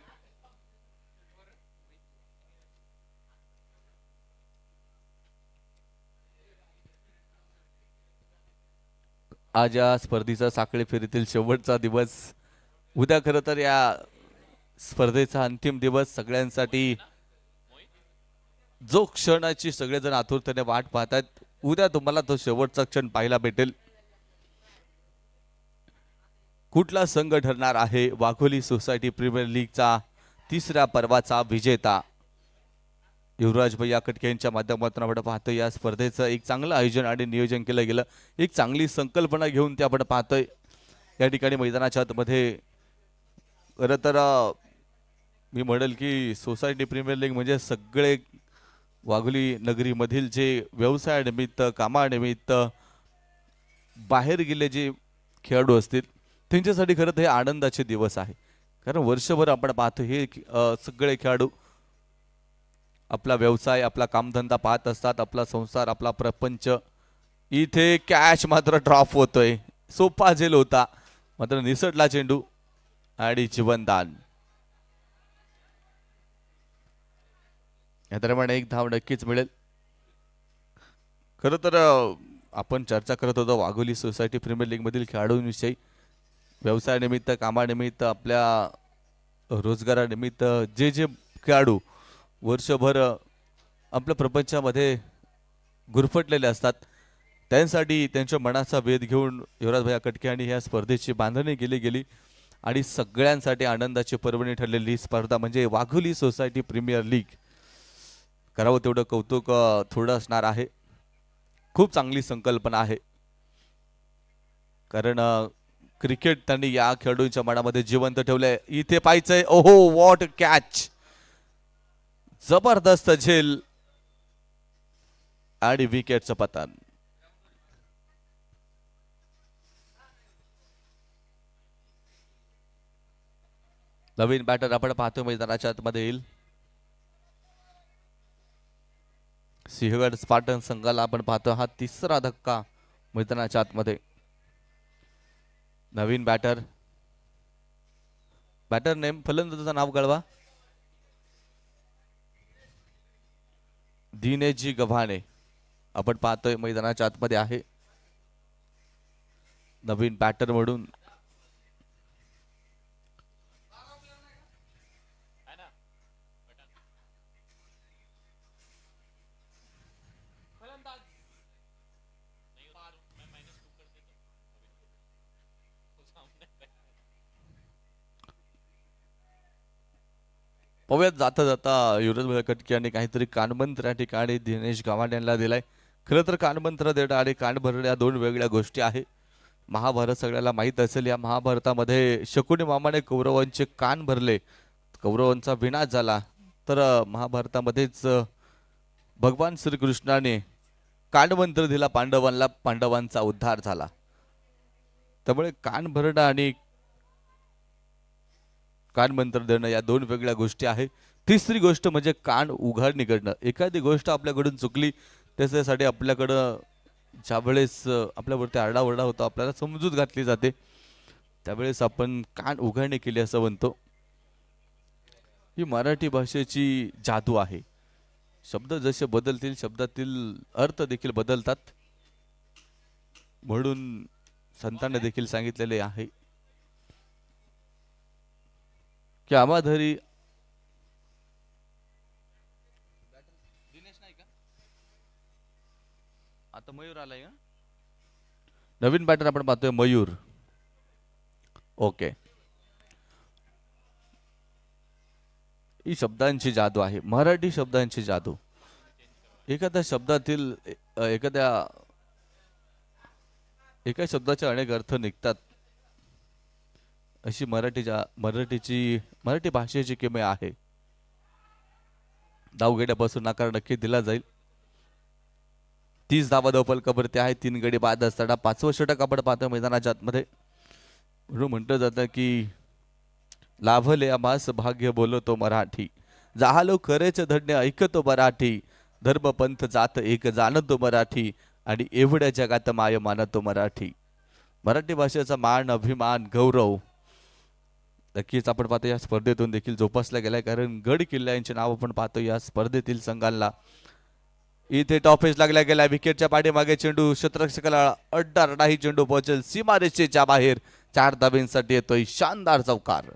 आज या स्पर्धेचा साखळी फेरीतील शेवटचा दिवस. उद्या खरं तर या स्पर्धेचा अंतिम दिवस. सगळ्यांसाठी जो क्षणाची सगळेजण आतुरतेने वाट पाहतात, उद्या तुम्हाला तो शेवटचा क्षण पाहायला भेटेल. कुठला संघ ठरणार आहे वाघोली सोसायटी प्रीमियर लीगचा 3ऱ्या पर्वाचा विजेता? युवराज भैया कटके यांच्या माध्यमातून आपण पाहतोय या स्पर्धेचं एक चांगलं आयोजन आणि नियोजन केलं गेलं. एक चांगली संकल्पना घेऊन ते आपण पाहतोय या ठिकाणी मैदानाच्या आतमध्ये. खरं तर मी म्हणेल की सोसायटी प्रीमियर लीग म्हणजे सगळे वाघोली नगरीमधील जे व्यवसायानिमित्त, कामानिमित्त बाहेर गेले जे खेळाडू असतील त्यांच्यासाठी खरं तर हे आनंदाचे दिवस आहे. कारण वर्षभर आपण पाहतो हे सगळे खेळाडू आपला व्यवसाय आपला कामधंदा पाहत असतात, आपला संसार आपला प्रपंच. इथे कॅच मात्र ड्रॉप होतोय. सोपा झेल होता मात्र निसटला चेंडू आणि जीवनदान. या दरम्यान एक धाव नक्कीच मिळेल. खरं तर आपण चर्चा करत होतो वाघोली सोसायटी प्रीमियर लीग मधील खेळाडूंविषयी. व्यवसायानिमित्त कामानिमित्त आपल्या रोजगारानिमित्त जे जे खेळाडू वर्षभर आपल्या प्रपंचामध्ये गुरफटलेले असतात त्यांसाठी त्यांच्या मनाचा वेध घेऊन युवराज भैया कटके आणि ह्या स्पर्धेची बांधणी केली गेली आणि सगळ्यांसाठी आनंदाची पर्वणी ठरलेली स्पर्धा म्हणजे वाघोली सोसायटी प्रीमियर लीग. करावं तेवढं कौतुक थोडं असणार आहे. खूप चांगली संकल्पना आहे कारण क्रिकेट त्यांनी या खेळाडूंच्या मनामध्ये जिवंत ठेवलंय. इथे पाहायचंय, ओहो व्हॉट कॅच, जबरदस्त झेल आणि विकेटचं पतन. नवीन बॅटर आपण पाहतो मैदानाच्या आतमध्ये येईल. सिंहगड स्पार्टन संघाला आपण पाहतो हा तिसरा धक्का मैदानाच्या आतमध्ये. नवीन बॅटर नेम फलंदाजाचं नाव कळवा. दिनेशजी गव्हाणे आपण पाहतोय मैदानाच्या आतमध्ये आहे. नवीन बॅटर म्हणून पव्यात जाता जाता युवराज भैया कटके यांनी काहीतरी कानमंत्र या ठिकाणी दिनेश गव्हाणे यांना दिलाय. खरं तर कानमंत्र देणं आणि कान भरणं या दोन वेगळ्या गोष्टी आहे. महाभारत सगळ्याला माहीत असेल. या महाभारतामध्ये शकुनी मामाने कौरवांचे कान भरले, कौरवांचा विनाश झाला. तर महाभारतामध्येच भगवान श्रीकृष्णाने कानमंत्र दिला पांडवांना, पांडवांचा उद्धार झाला. त्यामुळे कान भरणं आणि कान मंत्र देणं या दोन वेगळ्या गोष्टी आहे. तिसरी गोष्ट म्हणजे कान उघडणी करणं. एखादी गोष्ट आपल्याकडून चुकली त्याच्यासाठी आपल्याकडं ज्यावेळेस आपल्यावरती आरडाओरडा होतो, आपल्याला समजूत घातली जाते, त्यावेळेस आपण कान उघडणी केली असं म्हणतो. ही मराठी भाषेची जादू आहे. शब्द जसे बदलतील शब्दातील अर्थ देखील बदलतात. म्हणून संतांनी देखील सांगितलेले आहे की आमाधरी आता मयूर आलाय का? नवीन बॅटर आपण पाहतोय मयूर. ओके, ही शब्दांची जादू आहे, मराठी शब्दांची जादू. एखाद्या शब्दातील एका शब्दाचे अनेक अर्थ निघतात. अशी मराठी भाषेची किमया आहे. धावगड्यापासून नकार नक्की दिला जाईल. 30 धावा धावफलकावरती आहे. 3 गडी बाद असताना 5वं षटक आपण पाहतो मैदानाच्या आतमध्ये. म्हणून म्हटलं जातं की लाभले आम्हास भाग्य बोलतो मराठी, जाहलो खरेच धन्य ऐकतो मराठी, धर्म पंथ जात एक जाणतो मराठी, आणि एवढ्या जगात माय मानतो मराठी. मराठी भाषेचा मान, अभिमान, गौरव नक्कीच आपण पाहतो या स्पर्धेतून देखील जोपासला गेलाय. कारण गड किल्ल्यांचे नाव आपण पाहतो या स्पर्धेतील संघांना. इथे टॉपेज लागला गेला. विकेटच्या पाठीमागे चेंडू क्षेत्ररक्षकाला अड्डा नाही, चेंडू पोहोचेल सीमारेषेच्या बाहेर. 4 धाब्यांसाठी येतोय शानदार चौकार.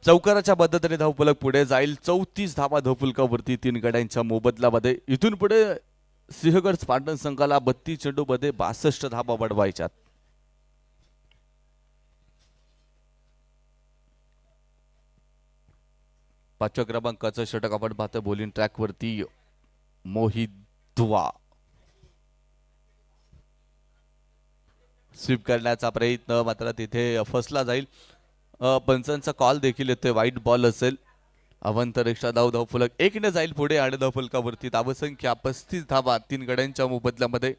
चौकाराच्या मदतीने धावफलक पुढे जाईल. 34 धावा धावफलकावरती 3 गड्यांच्या मोबदल्यामध्ये. इथून पुढे सिंहगड स्पार्टन संघाला 32 चेंडूमध्ये 62 धावा वाढवायच्यात. पाचव्या क्रमांकाचं षटक आपण पाहतो बॉलिंग ट्रॅक वरती मोहित दुआ. स्वीप करण्याचा प्रयत्न मात्र तिथे फसला जाईल. पंचांचा कॉल देखील येतोय, वाईट बॉल असेल. अवंत रिक्षा धावफलक 1 ने जाईल पुढे आणि धावफलकावरती धावसंख्या 35 धावा 3 गड्यांच्या मोबदल्यामध्ये.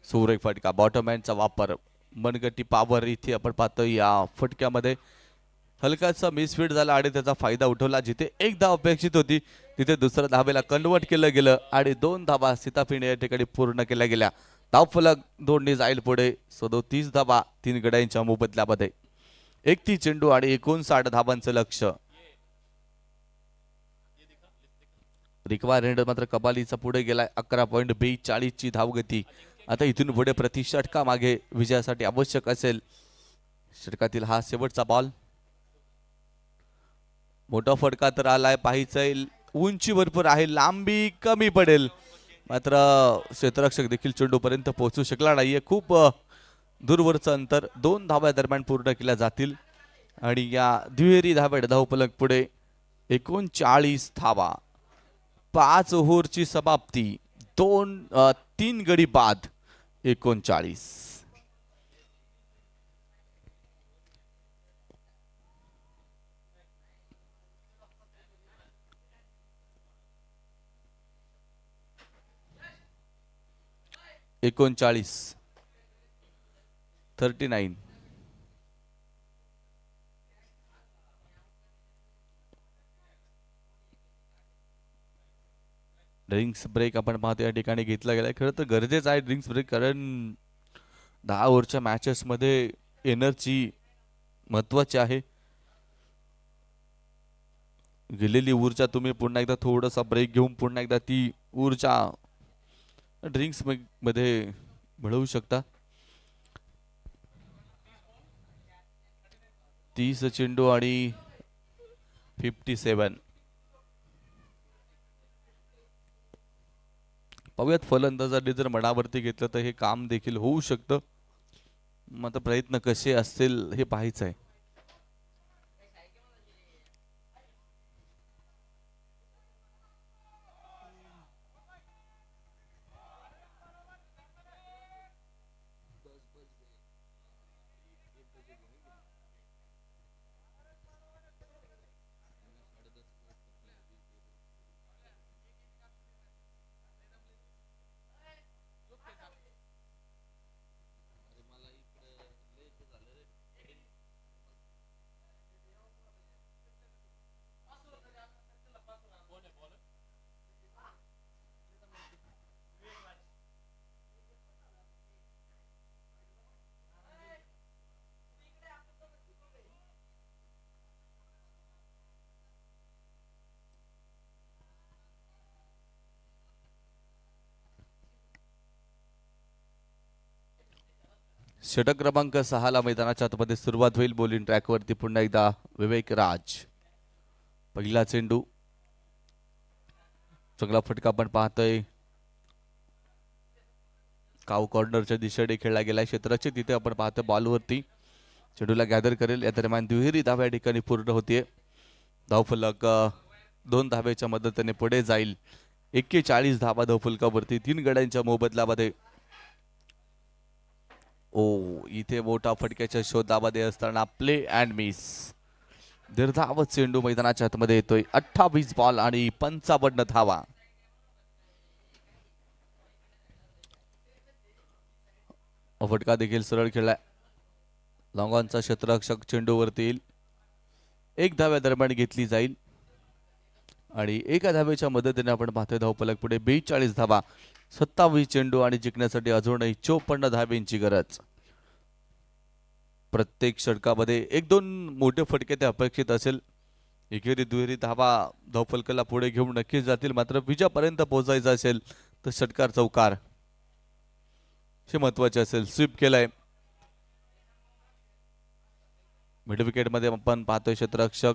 सुरेख फटका, बॉटमहँडचा वापर, मनगटी पावर इथे आपण पाहतो. या फटक्यामध्ये हलकासा मिसफिट झाला आणि त्याचा फायदा उठवला. जिथे एक धाव अपेक्षित होती तिथे दुसऱ्या धावेला कन्वर्ट केलं गेलं आणि 2 धावा सीताफिंड या ठिकाणी पूर्ण केल्या गेल्या. धावफलक 2 जाईल पुढे. 37 धावा 3 गड्यांच्या मोबदल्यामध्ये. 31 चेंडू आणि 59 धावांचं लक्ष. रिक्वायर्ड मात्र कबालीचा पुढे गेलाय. 11.42 ची धावगती. आता इथून पुढे प्रति षटका मागे विजयासाठी आवश्यक असेल. षटकातील हा शेवटचा बॉल. मोठा फटका तर आलाय. पाहायचंय उंची भरपूर आहे, लांबी कमी पडेल, मात्र क्षेत्ररक्षक देखील चेंडूपर्यंत पोहोचू शकला नाहीये. खूप दूरवरचं अंतर 2 धाव्या दरम्यान पूर्ण केल्या जातील आणि या दुहेरी धावेत धावफलक पुढे. 39 धावा, 5 ओव्हरची समाप्ती, 3 गडी बाद. 39. एकोणचाळीस 39. ड्रिंक्स ब्रेक आपण पाहतो या ठिकाणी घेतला गेलाय. खरं तर गरजेचं आहे ड्रिंक्स ब्रेक, कारण 10 ओव्हरच्या मॅचेस मध्ये एनर्जी महत्वाची आहे. गेलेली ऊर्जा तुम्ही पुन्हा एकदा थोडासा ब्रेक घेऊन पुन्हा एकदा ती ऊर्जा ड्रिंक्स मध्ये मिळवू शकता. 30 चेंडू आणि 57. पाहूयात फलंदाजांनी जर मनावरती घेतलं तर हे काम देखील होऊ शकतं. मात्र प्रयत्न कसे असतील हे पाहायचं आहे. षटक क्रमांक 6 ला मैदानाच्या आतमध्ये सुरुवात होईल. बॉलिंग ट्रॅकवरती पुन्हा एकदा विवेक राज. पहिला चेंडू, चांगला फटका आपण पाहतोय. काव कॉर्नरच्या दिशेने खेळला गेलाय. क्षेत्राचे तिथे आपण पाहतोय बॉलवरती चेंडूला गॅदर करेल. या दरम्यान दुहेरी धाव या ठिकाणी पूर्ण होतीये. धावफलक 2 धावेच्या मदतीने पुढे जाईल. 41 धावा धावफलकावरती 3 गड्यांच्या मोबदल्यामध्ये. इथे मोठा फटक्याच्या शोधामध्ये असताना प्ले अँड मिस. दीर्घावत चेंडू मैदानाच्या आतमध्ये येतोय. 28 बॉल आणि 55 धावा. फटका देखील सरळ खेळलाय. लॉंगॉनचा क्षेत्ररक्षक चेंडूवरती येईल. 1 धाव्या दरम्यान घेतली जाईल आणि 1 धावेच्या मदतीने आपण पाहतोय धावफलक पुढे. 42 धावा, 27 चेंडू आणि जिंकण्यासाठी अजूनही 54 धावेंची गरज. प्रत्येक षटकामध्ये 1-2 मोठे फटके ते अपेक्षित असेल. एकेरी दुहेरी धावा धावफलकाला पुढे घेऊन नक्कीच जातील. मात्र विजयापर्यंत पोहोचायचं असेल तर षटकार चौकार हे महत्वाचे असेल. स्वीप केलाय. मिड विकेट मध्ये आपण पाहतोय क्षेत्ररक्षक,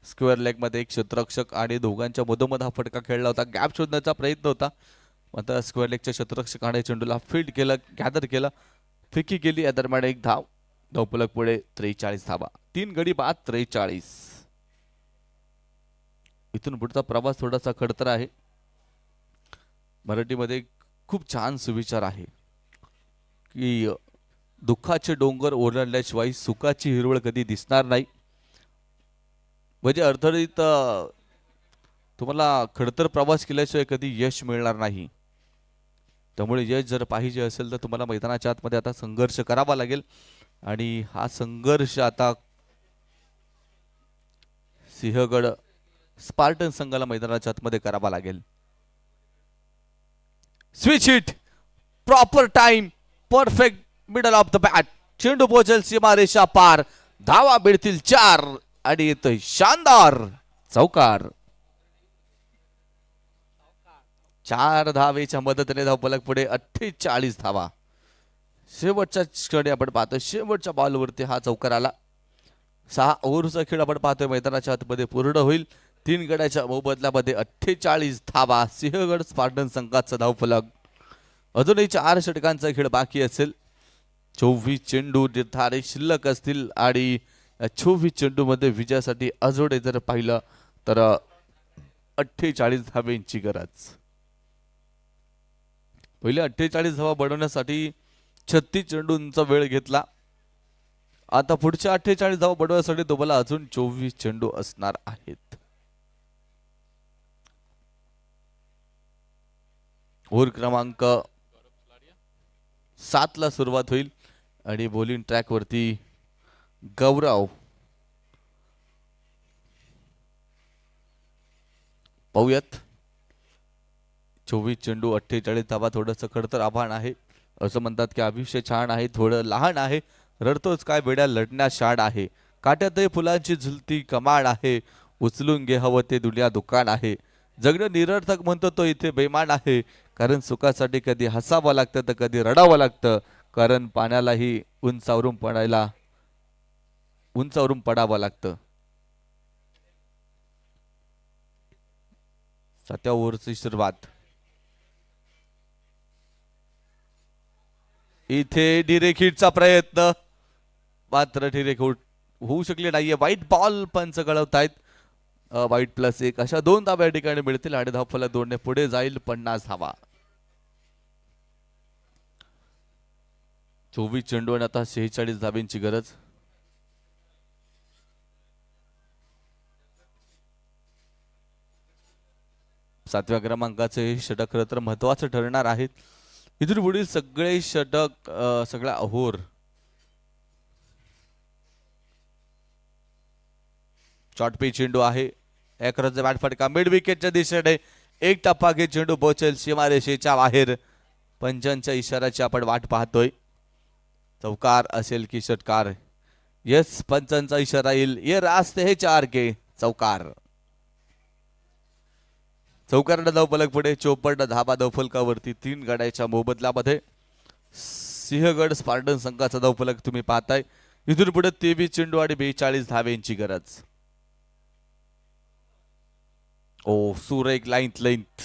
स्क्वेअर लेग मध्ये एक क्षेत्ररक्षक आणि दोघांच्या मधोमध हा फटका खेळला होता. गॅप शोधण्याचा प्रयत्न होता, मात्र स्क्वेअर लेगच्या क्षेत्ररक्षकाने चेंडूला फील्ड केलं, गॅदर केलं, फिकी केली. या दरम्यान 1 धाव. धावफलक पुढे 43 धावा. 3 गडी बाद 43. इथून पुढचा प्रवास थोडासा खडतर आहे. मराठीमध्ये खूप छान सुविचार आहे की दुःखाचे डोंगर ओलांडल्याशिवाय सुखाची हिरवळ कधी दिसणार नाही. म्हणजे अडथळीत तुम्हाला खडतर प्रवास केल्याशिवाय कधी यश मिळणार नाही. त्यामुळे यश जर पाहिजे असेल तर तुम्हाला मैदानाच्या आतमध्ये आता संघर्ष करावा लागेल आणि हा संघर्ष आता सिंहगड स्पार्टन संघाला मैदानाच्या आतमध्ये करावा लागेल. Switch hit, proper time, perfect middle of the bat. चेंडू पोहोचेल सीमारेषा पार, धावा मिळतील 4 आणि येतोय शानदार चौकार. 4 धावेच्या मदतीने धावफलक पुढे 48 धावा. शेवटच्या क्षणी आपण पाहतोय, शेवटच्या बॉलवरती हा चौकार आला. 6 ओव्हरचा खेळ आपण पाहतोय मैदानाच्या आतमध्ये पूर्ण होईल. 3 गड्याच्या मोबदल्यामध्ये 48 धावा. सिंहगड स्पार्टन संघाचा धावफलक. अजूनही 4 षटकांचा खेळ बाकी असेल. 24 चेंडू निर्धारित शिल्लक असतील आणि 24 चेंडू मध्ये विजयासाठी अजोडे जर पाहिलं तर 48 धावेंची गरज. पहिले 48 धावा बनवण्यासाठी 36 चेंडूंचा वेळ घेतला. आता पुढच्या 48 धावा बनवण्यासाठी तुम्हाला अजून 24 चेंडू असणार आहेत. ओव्हर क्रमांक 7 ला सुरुवात होईल आणि बॉलिंग ट्रॅक वरती गौरव. पाहूयात. 24 चेंडू 48 धावा. थोडंसं खडतर आव्हान आहे. असं म्हणतात की आयुष्य छान आहे, थोडं लहान आहे, रडतोच काय बेड्या लढण्यास शाण आहे, काट्यातही फुलांची झुलती कमाल आहे, उचलून घे हवं ते दुनिया दुकान आहे, जगणं निरर्थक म्हणतो तो इथे बेमान आहे, कारण सुखासाठी कधी हसावं लागतं तर कधी रडावं लागतं, कारण पाण्यालाही उंचावरून पडावं लागतं. 7व्या ओव्हरची सुरुवात. इथे डिरेक्ट हिटचा प्रयत्न, मात्र डिरेक्ट होऊ शकले नाहीये. वाईट बॉल पंच कळवतायत. वाईट +1 अशा 2 धावा या ठिकाणी मिळतील आणि धावफलक 2 ने पुढे जाईल. 50 धावा. 24 चेंडू आणि आता 46 धावेंची गरज. सातव्या क्रमांकाचे षटक खरं तर महत्वाचं ठरणार आहेत. इथून पुढील सगळे षटक सगळा ओव्हर शॉर्ट पे चेंडू आहे. एकराचा बॅट फटका मिड विकेटच्या दिशेने. एक टप्पा घेत चेंडू पोहोचेल सीमारेषेच्या बाहेर. पंचांच्या इशाऱ्याची आपण वाट पाहतोय. चौकार असेल की षटकार. यस, पंचांचा इशारा येईल. ये रास्ते हे 4 के. चौकार. चौकारानं धावफलक पुढे 54 धावा धावफलकावरती 3 गड्याच्या मोबदल्यामध्ये. सिंहगड स्पार्टन संघाचा धावफलक तुम्ही पाहताय. इथून पुढे 23 चेंडू आणि 42 धावेंची गरज. ओ सुरेख लेंथ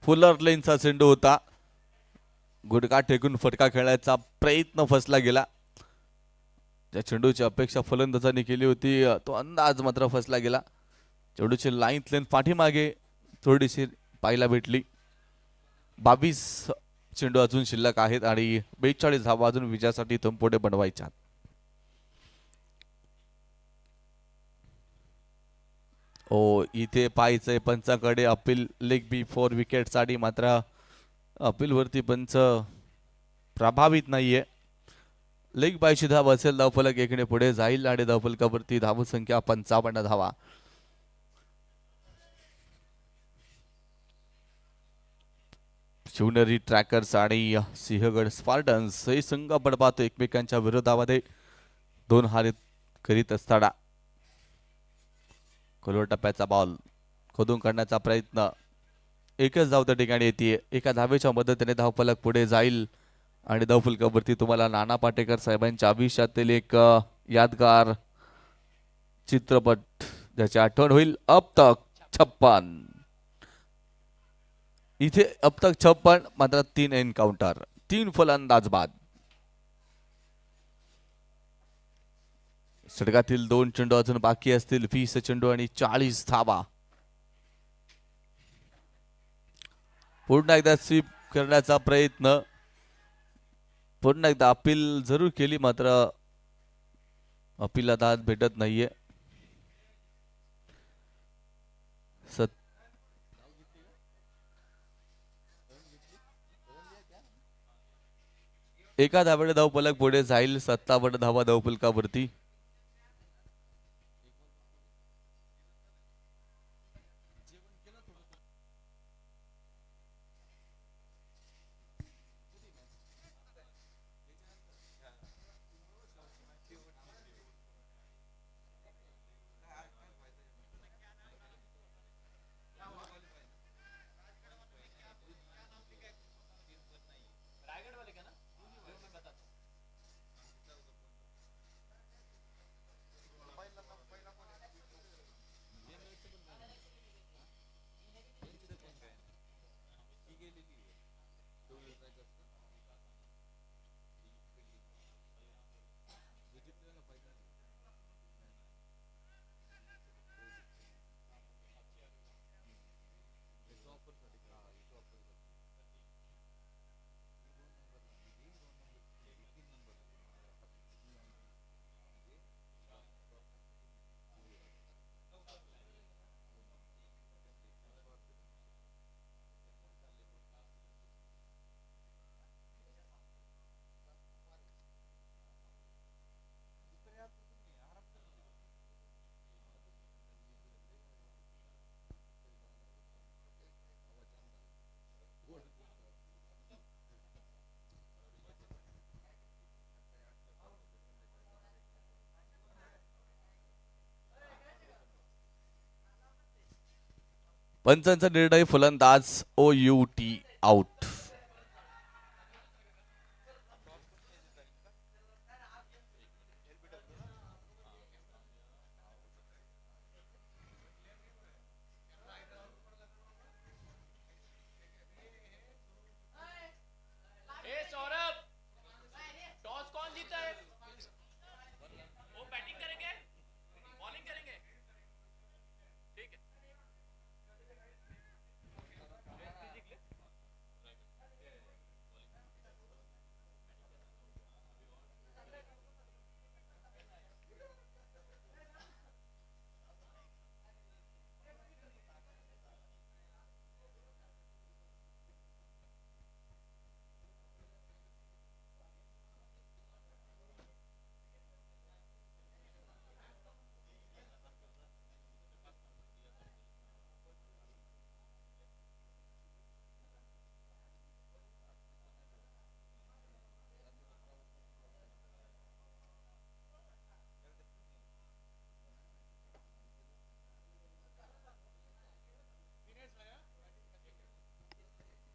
फुलर लेंथचा चेंडू होता. गुडघा टेकून फटका खेळण्याचा प्रयत्न फसला गेला. ज्या चेंडूची अपेक्षा फलंदाजांनी केली होती तो अंदाज मात्र फसला गेला. चेंडूची लेंथ पाठीमागे थोडीशी पाहायला भेटली. 22 चेंडू अजून शिल्लक आहेत आणि 42 धावा अजून विजयासाठी पुढे बनवायच्या. ओ इथे पाहायचंय पंचाकडे अपील लेग बी 4 विकेट साठी. मात्र अपील वरती पंच प्रभावित नाहीये. लेग बायची धाव असेल. धावफलक 1 ने पुढे जाईल आणि धावफलकावरती धावसंख्या 55 धावा. शिवनेरी ट्रॅकर्स आणि सिंहगड स्पार्टन्स हे संघ आपण पाहतो एकमेकांच्या विरोधामध्ये 2 हार करीत असताना. खोलवर टप्प्याचा बॉल खोदून काढण्याचा प्रयत्न. एकच धाव त्या ठिकाणी येते. एका धावेच्या मदतीने धावफलक पुढे जाईल आणि धावफलकावरती तुम्हाला नाना पाटेकर साहेबांच्या आयुष्यातील एक यादगार चित्रपट ज्याची आठवण होईल. अब तक 56. इथे अब तक 56 मात्र 3 एन्काउंटर 3 फलंदाज बाद. षटकातील 2 चेंडू अजून बाकी असतील. 20 चेंडू आणि 40 धावा. पुन्हा एकदा स्वीप करण्याचा प्रयत्न. पुन्हा एकदा अपील जरूर केली मात्र अपीलला दाद भेटत नाहीये. एका धाब्याने धावफलक पुढे जाईल 57 धावा धावफलकावरती. पंचांचा निर्णय फलंदाज OUT आउट.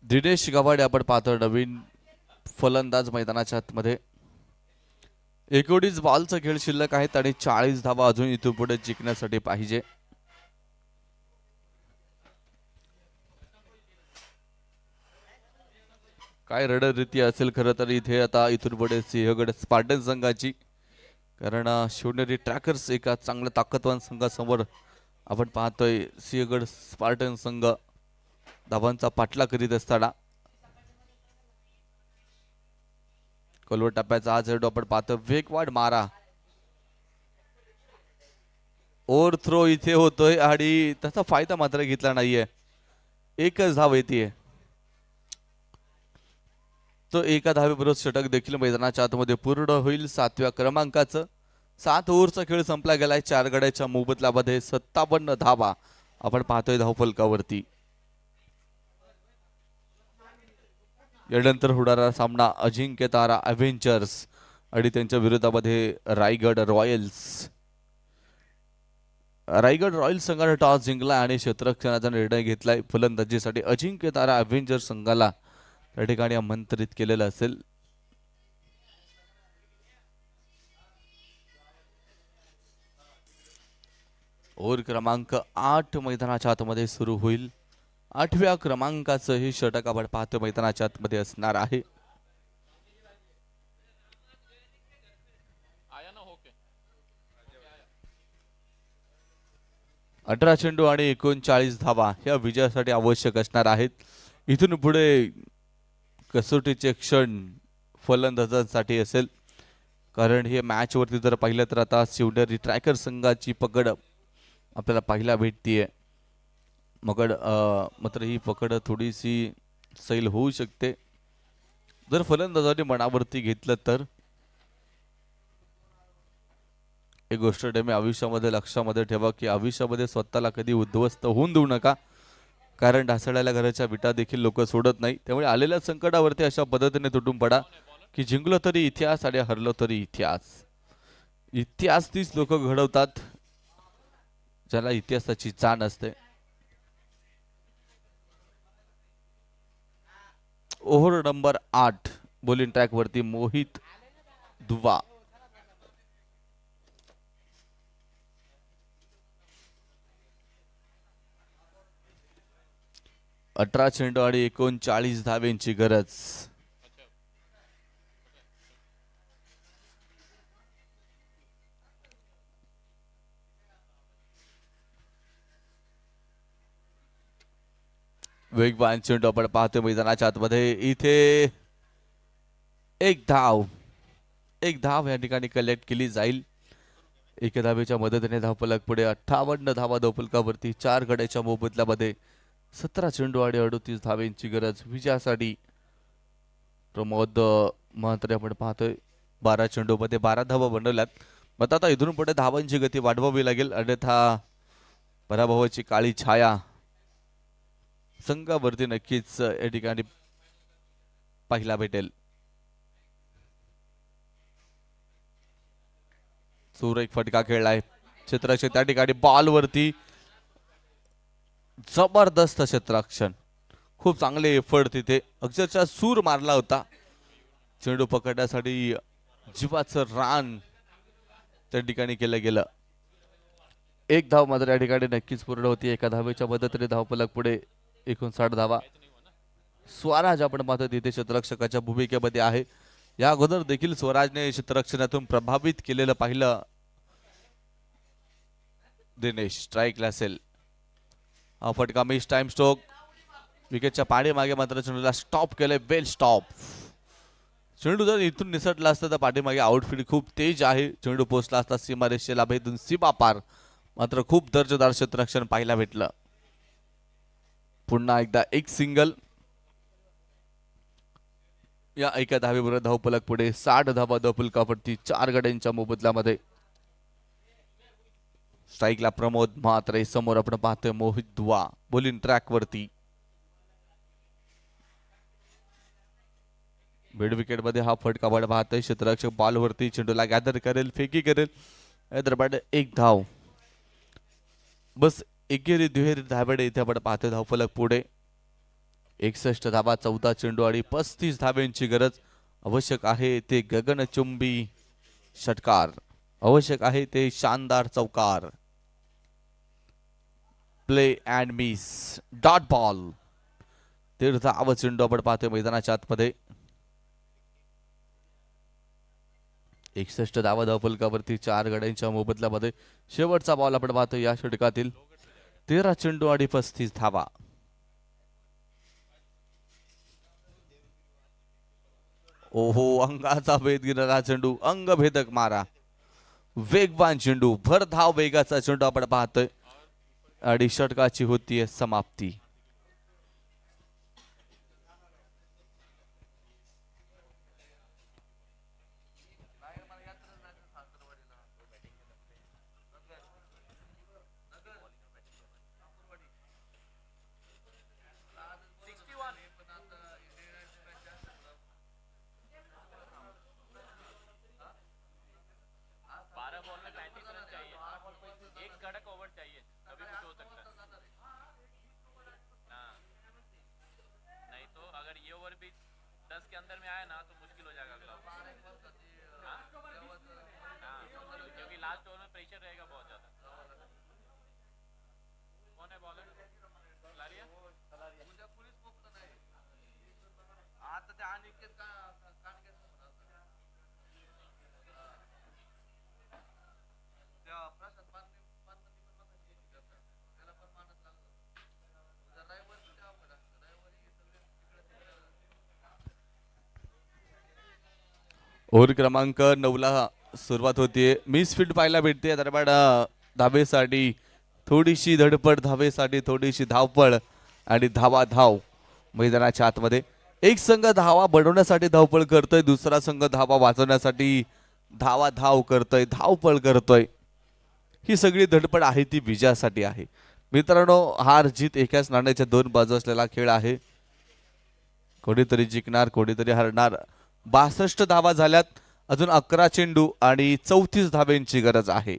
दिनेश गावाडे आपण पाहतो नवीन फलंदाज मैदानाच्या आतमध्ये. 19 बॉलचा खेळ शिल्लक आहेत आणि 40 धावा अजून इथून पुढे जिंकण्यासाठी पाहिजे. काय रणनीती असेल खरं तर इथे आता इथून पुढे सिंहगड स्पार्टन संघाची, कारण शिवनेरी ट्रॅकर्स एका चांगल्या ताकदवान संघासमोर आपण पाहतोय. सिंहगड स्पार्टन संघ धावांचा पाठला करीत असताना कोलवट टप्प्याचा हा चेंडू आपण पाहतो. वेगवान मारा, ओव्हर थ्रो इथे होतोय आणि त्याचा फायदा मात्र घेतला नाहीये. एकच धाव येते. तो एका धावेबरोबर षटक देखील मैदानाच्या आतमध्ये पूर्ण होईल. 7व्या क्रमांकाचं 7 ओव्हरचा खेळ संपला गेलाय. 4 गड्याच्या मोबदल्यामध्ये 57 धावा आपण पाहतोय धावफलकावरती. यानंतर होणारा सामना अजिंक्य तारा अव्हेंजर्स आणि त्यांच्या विरोधामध्ये रायगड रॉयल्स. रायगड रॉयल्स संघाने टॉस जिंकला आणि क्षेत्ररक्षणाचा निर्णय घेतलाय. फलंदाजीसाठी अजिंक्य तारा अव्हेंजर्स संघाला त्या ठिकाणी आमंत्रित केलेलं असेल. ओव्हर क्रमांक 8 मैदानाच्या आतमध्ये सुरू होईल. 8व्या क्रमांकाचं हे षटक आपण पाहतो मैदानाच्या आतमध्ये असणार आहे. अठरा चेंडू आणि 39 धावा ह्या विजयासाठी आवश्यक असणार आहेत. इथून पुढे कसोटीचे क्षण फलंदाजांसाठी असेल, कारण हे मॅच वरती जर पाहिलं तर आता शिवनेरी ट्रॅकर संघाची पकड आपल्याला पाहायला भेटतीये. मात्र ही पकड थोडीशी सैल होऊ शकते. जर फलंदाजाने मनावरती घेतलं तर एक गोष्ट तुम्ही आयुष्यामध्ये लक्षामध्ये ठेवा की आयुष्यामध्ये स्वतःला कधी उद्ध्वस्त होऊन देऊ नका, कारण ढासळायला घराच्या विटा देखील लोक सोडत नाही. त्यामुळे आलेल्या संकटावरती अशा पद्धतीने तुटून पडा की जिंकलो तरी इतिहास आणि हरलो तरी इतिहास. इतिहास तीच लोक घडवतात ज्याला इतिहासाची जाण असते. ओव्हर नंबर 8 बॉलिंग ट्रॅक वरती मोहित दुवा. अठरा चेंडू आणि 39 धावेंची गरज. वेगवान चेंडू आपण पाहतोय मैदानाच्या आतमध्ये. इथे एक धाव या ठिकाणी कलेक्ट केली जाईल. एका धावेच्या मदतीने धावफलक पुढे 58 धावा धावफलकावरती 4 गड्याच्या मोबदल्यामध्ये 17 चेंडू आणि 38 धावेंची गरज विजयासाठी. प्रमोद म्हात्रे आपण पाहतोय 12 चेंडूमध्ये 12 धावा बनवल्यात. मग आता इथून पुढे धावांची गती वाढवावी लागेल, अन्यथा पराभवाची काळी छाया संघावरती नक्कीच या ठिकाणी पाहायला भेटेल. सूर एक फटका खेळलाय क्षेत्ररक्षक त्या ठिकाणी बॉलवरती जबरदस्त क्षेत्ररक्षण, खूप चांगले एफर्ट तिथे, अक्षरशः सूर मारला होता. चेंडू पकडण्यासाठी जीवाचं रान त्या ठिकाणी केलं गेलं. एक धाव मात्र या ठिकाणी नक्कीच पूर्ण होती. एका धावेच्या मदतीने धावफलक पुढे 59 धावा. स्वराज आपण पाहतो तिथे क्षेत्ररक्षकाच्या भूमिकेमध्ये आहे. या अगोदर देखील स्वराजने क्षेत्ररक्षणातून प्रभावित केलेलं पाहिलं. दिनेश स्ट्राईकला असेल. हा फटका मिस. Time stroke. विकेटच्या पाठीमागे मात्र चेंडूला स्टॉप केले. वेल स्टॉप. चेंडू जर इथून निसटला असता तर पाठीमागे आउटफील्ड खूप तेज आहे. चेंडू पोहोचला असता सीमारेषेला भेदून सीमा पार. मात्र खूप दर्जेदार क्षेत्ररक्षण पाहायला भेटलं. पुन्हा एकदा एक सिंगल. या एका धावेबरोबर धावफलक पुढे 60 धावा धावफलकावरती 4 गड्यांच्या मोबदल्यामध्ये. स्ट्राईकला प्रमोद म्हात्रे. समोर आपण पाहतोय मोहित दुवा बॉलिंग ट्रॅक वरती. मिड विकेट मध्ये हा फटका आपण पाहतोय. क्षेत्ररक्षक बॉल वरती चेंडूला गॅदर करेल, फेकी करेल. हैदराबाद एक धाव. बस एकेरी दुहेरी धाबेडे इथे आपण पाहतोय. धावफलक पुढे 61 धावा 14 चेंडू आणि 35 धावेंची गरज. आवश्यक आहे ते गगनचुंबी षटकार, आवश्यक आहे ते शानदार चौकार. Play and miss dot ball. 13 धावा चेंडू आपण पाहतोय मैदानाच्या आतमध्ये. 61 धावा धावफलकावरती 4 गड्यांच्या मोबदल्यामध्ये. शेवटचा बॉल आपण पाहतोय या षटकातील. 13 चेंडू आणि 35 धावा. ओहो, अंगाचा भेद घेणारा चेंडू, अंगभेदक मारा. वेगवान चेंडू, भर धाव वेगाचा चेंडू आपण पाहतोय आणि षटकाची होतीये समाप्ती. ओव्हर क्रमांक 9 सुरुवात होतीये. मिस फील्ड पाहायला भेटते. दरम्यान धावेसाठी थोडीशी धडपड, धावेसाठी थोडीशी धावपळ आणि धावा धाव मैदानाच्या आतमध्ये. एक संघ धावा बनवण्यासाठी धावपळ करतोय, दुसरा संघ धावा वाचवण्यासाठी धाव करतोय, धावपळ करतोय. ही सगळी धडपड आहे ती विजयासाठी आहे. मित्रांनो, हार जीत एकाच नाण्याच्या दोन बाजू असलेला खेळ आहे. कोणीतरी जिंकणार, कोणीतरी हरणार. 62 धावा झाल्यात. अजून 11 चेंडू आणि 34 धाब्यांची गरज आहे.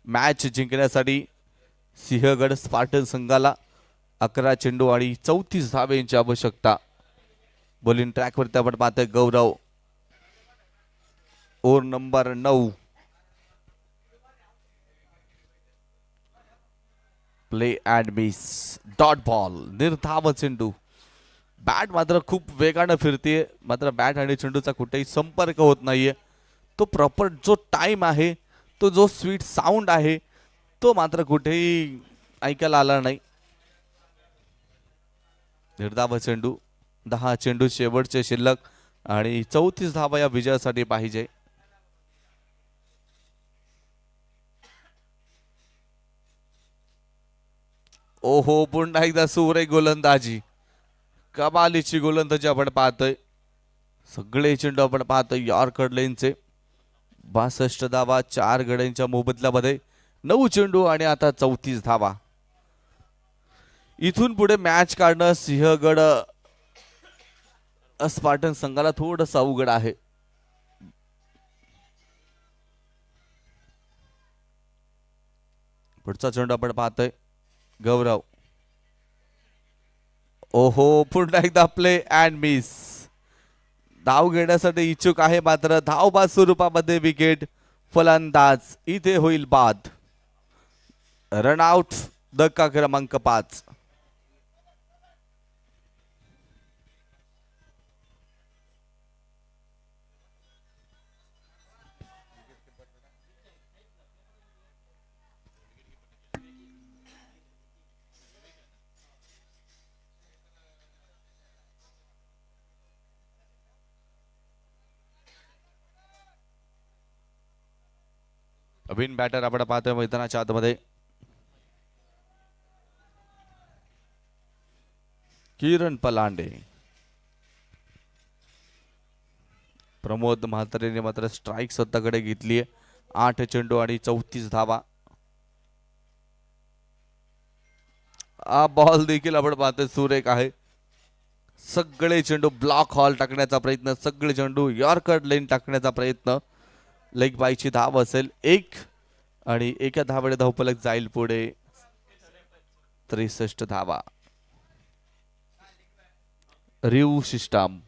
मॅच जिंकण्यासाठी सिंहगड स्पार्टन संघाला 11 चेंडू आणि 34 धाब्यांची आवश्यकता. बॉलिंग ट्रॅकवरती आपण पाहतोय Gaurav, over number 9. Play and miss, dot ball, निर्धाव चेंडू. बॅट मात्र खूप वेगानं फिरते, मात्र बॅट आणि चेंडूचा कुठेही संपर्क होत नाहीये. तो प्रॉपर जो टाइम आहे, तो जो स्वीट साऊंड आहे, तो मात्र कुठेही ऐकायला आला नाही. निर्धाव चेंडू, 10 चेंडू शेवटचे शिल्लक आणि 34 धावा या विजयासाठी पाहिजे. ओहो, पुन्हा एकदा सुरेख गोलंदाजी, कमालीची गोलंदाजी आपण पाहतोय. सगळे चेंडू आपण पाहतोय यॉर्कर लेनचे. 62 धावा 4 गड्यांच्या मोबदल्यामध्ये 9 चेंडू आणि आता 34 धावा. इथून पुढे मॅच काढणं सिंहगड स्पार्टन संघाला थोडंसं अवघड आहे. पुढचा चेंडू आपण पाहतोय गौरव. ओहो, पुन्हा एकदा प्ले अँड मिस. धाव घेण्यासाठी इच्छुक आहे, मात्र धावबाद स्वरूपामध्ये विकेट. फलंदाज इथे होईल बाद. रनआउट, धक्का क्रमांक 5. नवीन बॅटर आपण पाहतोय मैदानाच्या आतमध्ये किरण पलांडे. प्रमोद म्हात्रेने मात्र स्ट्राईक स्वतःकडे घेतली आहे. 8 चेंडू आणि 34 धावा. हा बॉल देखील आपण पाहतोय सुरेख आहे. सगळे चेंडू ब्लॉक हॉल टाकण्याचा प्रयत्न, सगळे चेंडू यॉर्कर लेन टाकण्याचा प्रयत्न. लेग बायची धाव असेल 1 आणि एका धावेने धावफलक जाईल पुढे. 63 धावा. रिव सिस्टम.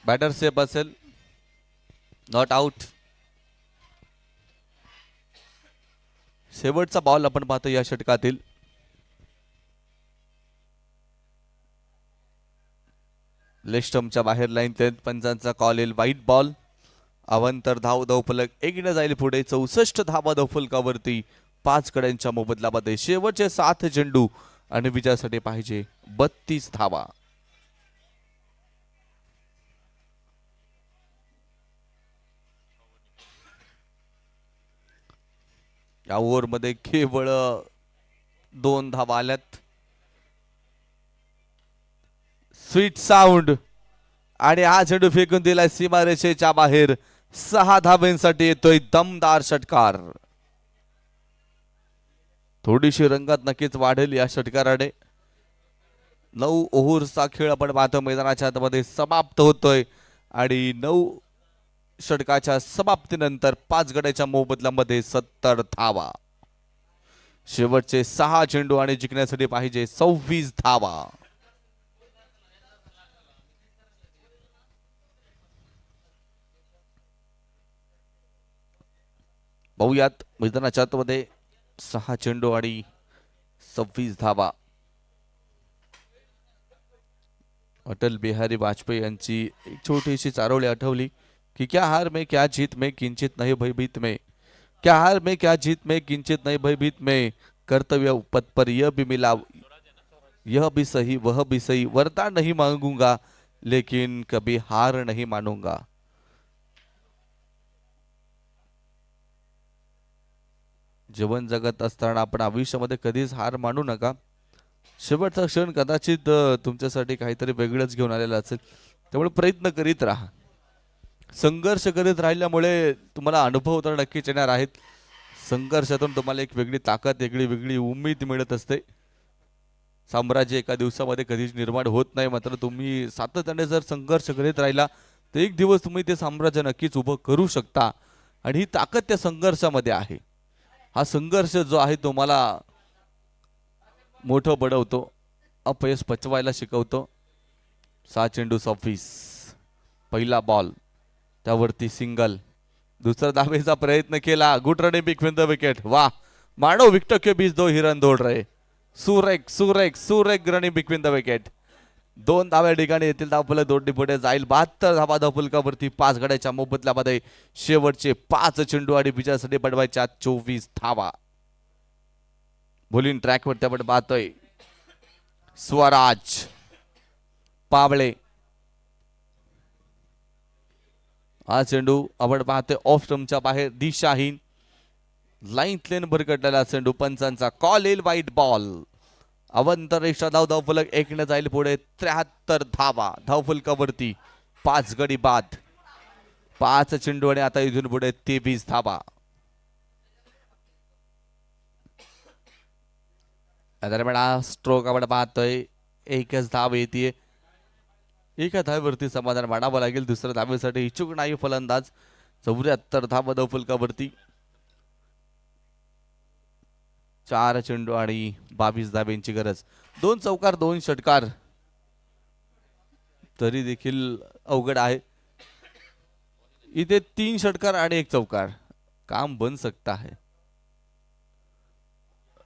बॅटर सेफ असेल, नॉट आउट. शेवटचा बॉल आपण पाहतो या षटकातील. लेस्टमच्या बाहेर लाईन त्यांत पंचांचा कॉल येईल, व्हाईट बॉल. अवंतर धावफलक 1 जाईल पुढे. 64 धावा धावफलकावरती 5 कड्यांच्या मोबदल्यामध्ये. शेवटचे 7 चेंडू आणि विजयासाठी पाहिजे 32 धावा. या ओव्हर मध्ये केवळ 2 धावा आल्यात. स्वीट साऊंड आणि हा चेंडू फेकून दिलाय सीमारेषेच्या बाहेर. 6 धाब्यांसाठी येतोय दमदार षटकार. थोडीशी रंगत नक्कीच वाढेल या षटकाराने. 9 ओव्हरचा खेळ आपण पाहतो मैदानाच्या आतमध्ये समाप्त होतोय आणि 9 षटकाच्या समाप्तीनंतर 5 गड्याच्या मोबदल्यामध्ये 70 धावा. शेवटचे 6 चेंडू आणि जिंकण्यासाठी पाहिजे 26 धावा. पाहूयात मैदानाच्या आतमध्ये 6 चेंडू आणि 26 धावा. अटल बिहारी वाजपेयी यांची एक छोटीशी चारोळी आठवली की क्या हार में क्या जीत में किंचित नहीं भयभीत में, क्या हार में क्या जीत में किंचित नहीं भयभीत में, कर्तव्य पथ पर यह भी मिला, यह भी सही वह भी सही, वरदान नहीं मांगूंगा लेकिन कभी हार नहीं मानूंगा. जीवन जगत असताना आपण आयुष्यामध्ये कधीच हार मानू नका. शेवटचा क्षण कदाचित तुमच्यासाठी काहीतरी वेगळंच घेऊन आलेला असेल, त्यामुळे प्रयत्न करीत राहा. संघर्ष करीत राहिल्यामुळे तुम्हाला अनुभव तर नक्कीच येणार आहेत. संघर्षातून तुम्हाला एक वेगळी ताकद, वेगळी उमेद मिळत असते. साम्राज्य एका दिवसामध्ये कधीच निर्माण होत नाही, मात्र तुम्ही सातत्याने जर संघर्ष करीत राहिला तर एक दिवस तुम्ही ते साम्राज्य नक्कीच उभं करू शकता. आणि ही ताकद त्या संघर्षामध्ये आहे. हा संघर्ष जो आहे तुम्हाला मोठं बनवतो, अपयश पचवायला शिकवतो. 6 चेंडू 26, पहिला बॉल, त्यावरती सिंगल. दुसरा धावेचा प्रयत्न केला, good running between the wicket. वाह, मानो विकेट के बीच 2 हिरन दौड़ रहे. सुरेख रनिंग बिटवीन द विकेट. 2 धाव्या ठिकाणी येतील. धावफलक 2 पुढे जाईल. 72 धावा धावफलकावरती 5 गड्याच्या मोबदल्यामध्ये शेवटचे 5 चेंडू आणि विजयासाठी बनवायच्या 24 धावा. बॉलिंग ट्रॅकवरती आपण पाहतोय स्वराज पावळे. हा चेंडू आपण पाहतोय ऑफ स्टंपच्या बाहेर, दिशाहीन, लाईन लेन भरकटलेला चेंडू. पंचांचा कॉल येईल, वाईट बॉल. अवंतरेषा धावफलक 1 ने जाईल पुढे. 73 धावा धावफलकावरती 5 गडी बाद. 5 चेंडू आणि आता इथून पुढे 23 धावा. दरम्यान हा स्ट्रोक आपण पाहतोय, एकच धाव येते. एका धावेवरती समाधान मानावं लागेल. दुसऱ्या धावेसाठी इच्छुक नाही फलंदाज. 74 धावा धावफलकावरती. 4 चेंडू आणि 22 धाब्यांची गरज. 2 चौकार 2 षटकार तरी देखील अवघड आहे. इथे 3 षटकार आणि 1 चौकार, काम बन सकता है.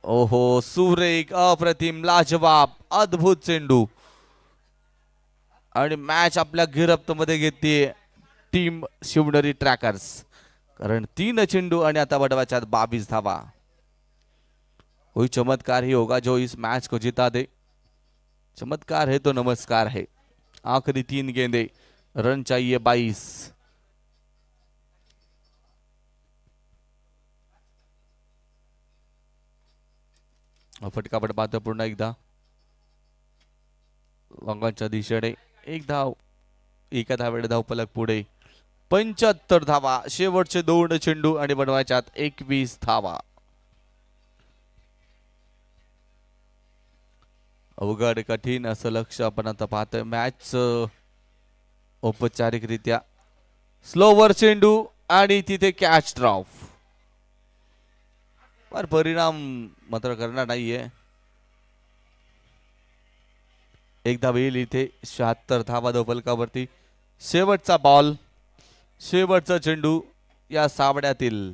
ओहो, सुरेख, अप्रतिम, लाजवाब, अद्भुत चेंडू. आणि मॅच आपल्या गिरफ्तमध्ये घेते टीम शिवनेरी ट्रॅकर्स, कारण 3 चेंडू आणि आता बडवाच्या 22 धावा. कोई चमत्कार ही होगा जो इस मैच को जिता दे. चमत्कार है तो नमस्कार है. आखिरी 3 गेंदे, रन चाहिए 22. फटका पाहतो पुन्हा एकदा वांगाच्या दिशेने. 1 धाव, एका धावेने धावफलक पुढे. 75 धावा, शेवटचे 2 चेंडू आणि बनवायच्यात 21 धावा. अवघड कठीण असं लक्ष आपण आता पाहतोय. मॅच औपचारिकरित्या स्लोवर चेंडू आणि तिथे कॅच ड्रॉप. पर परिणाम मात्र करणार नाहीये. 1 धाव येईल इथे. 76 धावा धावफलकावरती. शेवटचा बॉल, शेवटचा चेंडू या सामन्यातील.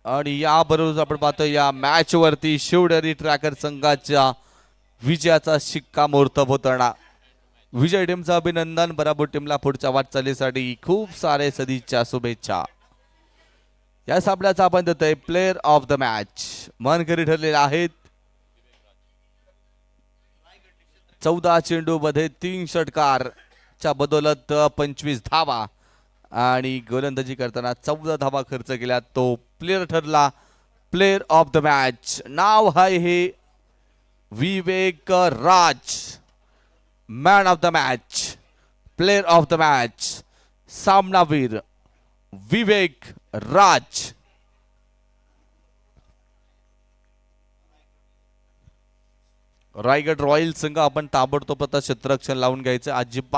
आणि याबरोबर आपण पाहतोय या मॅच वरती शिवनेरी ट्रॅकर संघाच्या विजयाचा शिक्कामोर्तब होताना. विजय टीमचं अभिनंदन. बराबर टीमला पुढच्या वाटचालीसाठी खूप सारे सदिच्छा, शुभेच्छा. या सामन्याचा आपण देतोय प्लेयर ऑफ द मॅच. मानकरी ठरलेले आहेत 14 चेंडू मध्ये 3 षटकारच्या बदौलत 25 धावा आणि गोलंदाजी करताना 14 धावा खर्च केल्या. तो प्लेयर ठरला प्लेयर ऑफ द मॅच. नाव आहे हे Vivek Raj. Man of the match, player of the match, सामनावीर विवेक राज. रायगड रॉयल संघ आपण ताबडतोब आता क्षेत्ररक्षण लावून घ्यायचं. अजिबात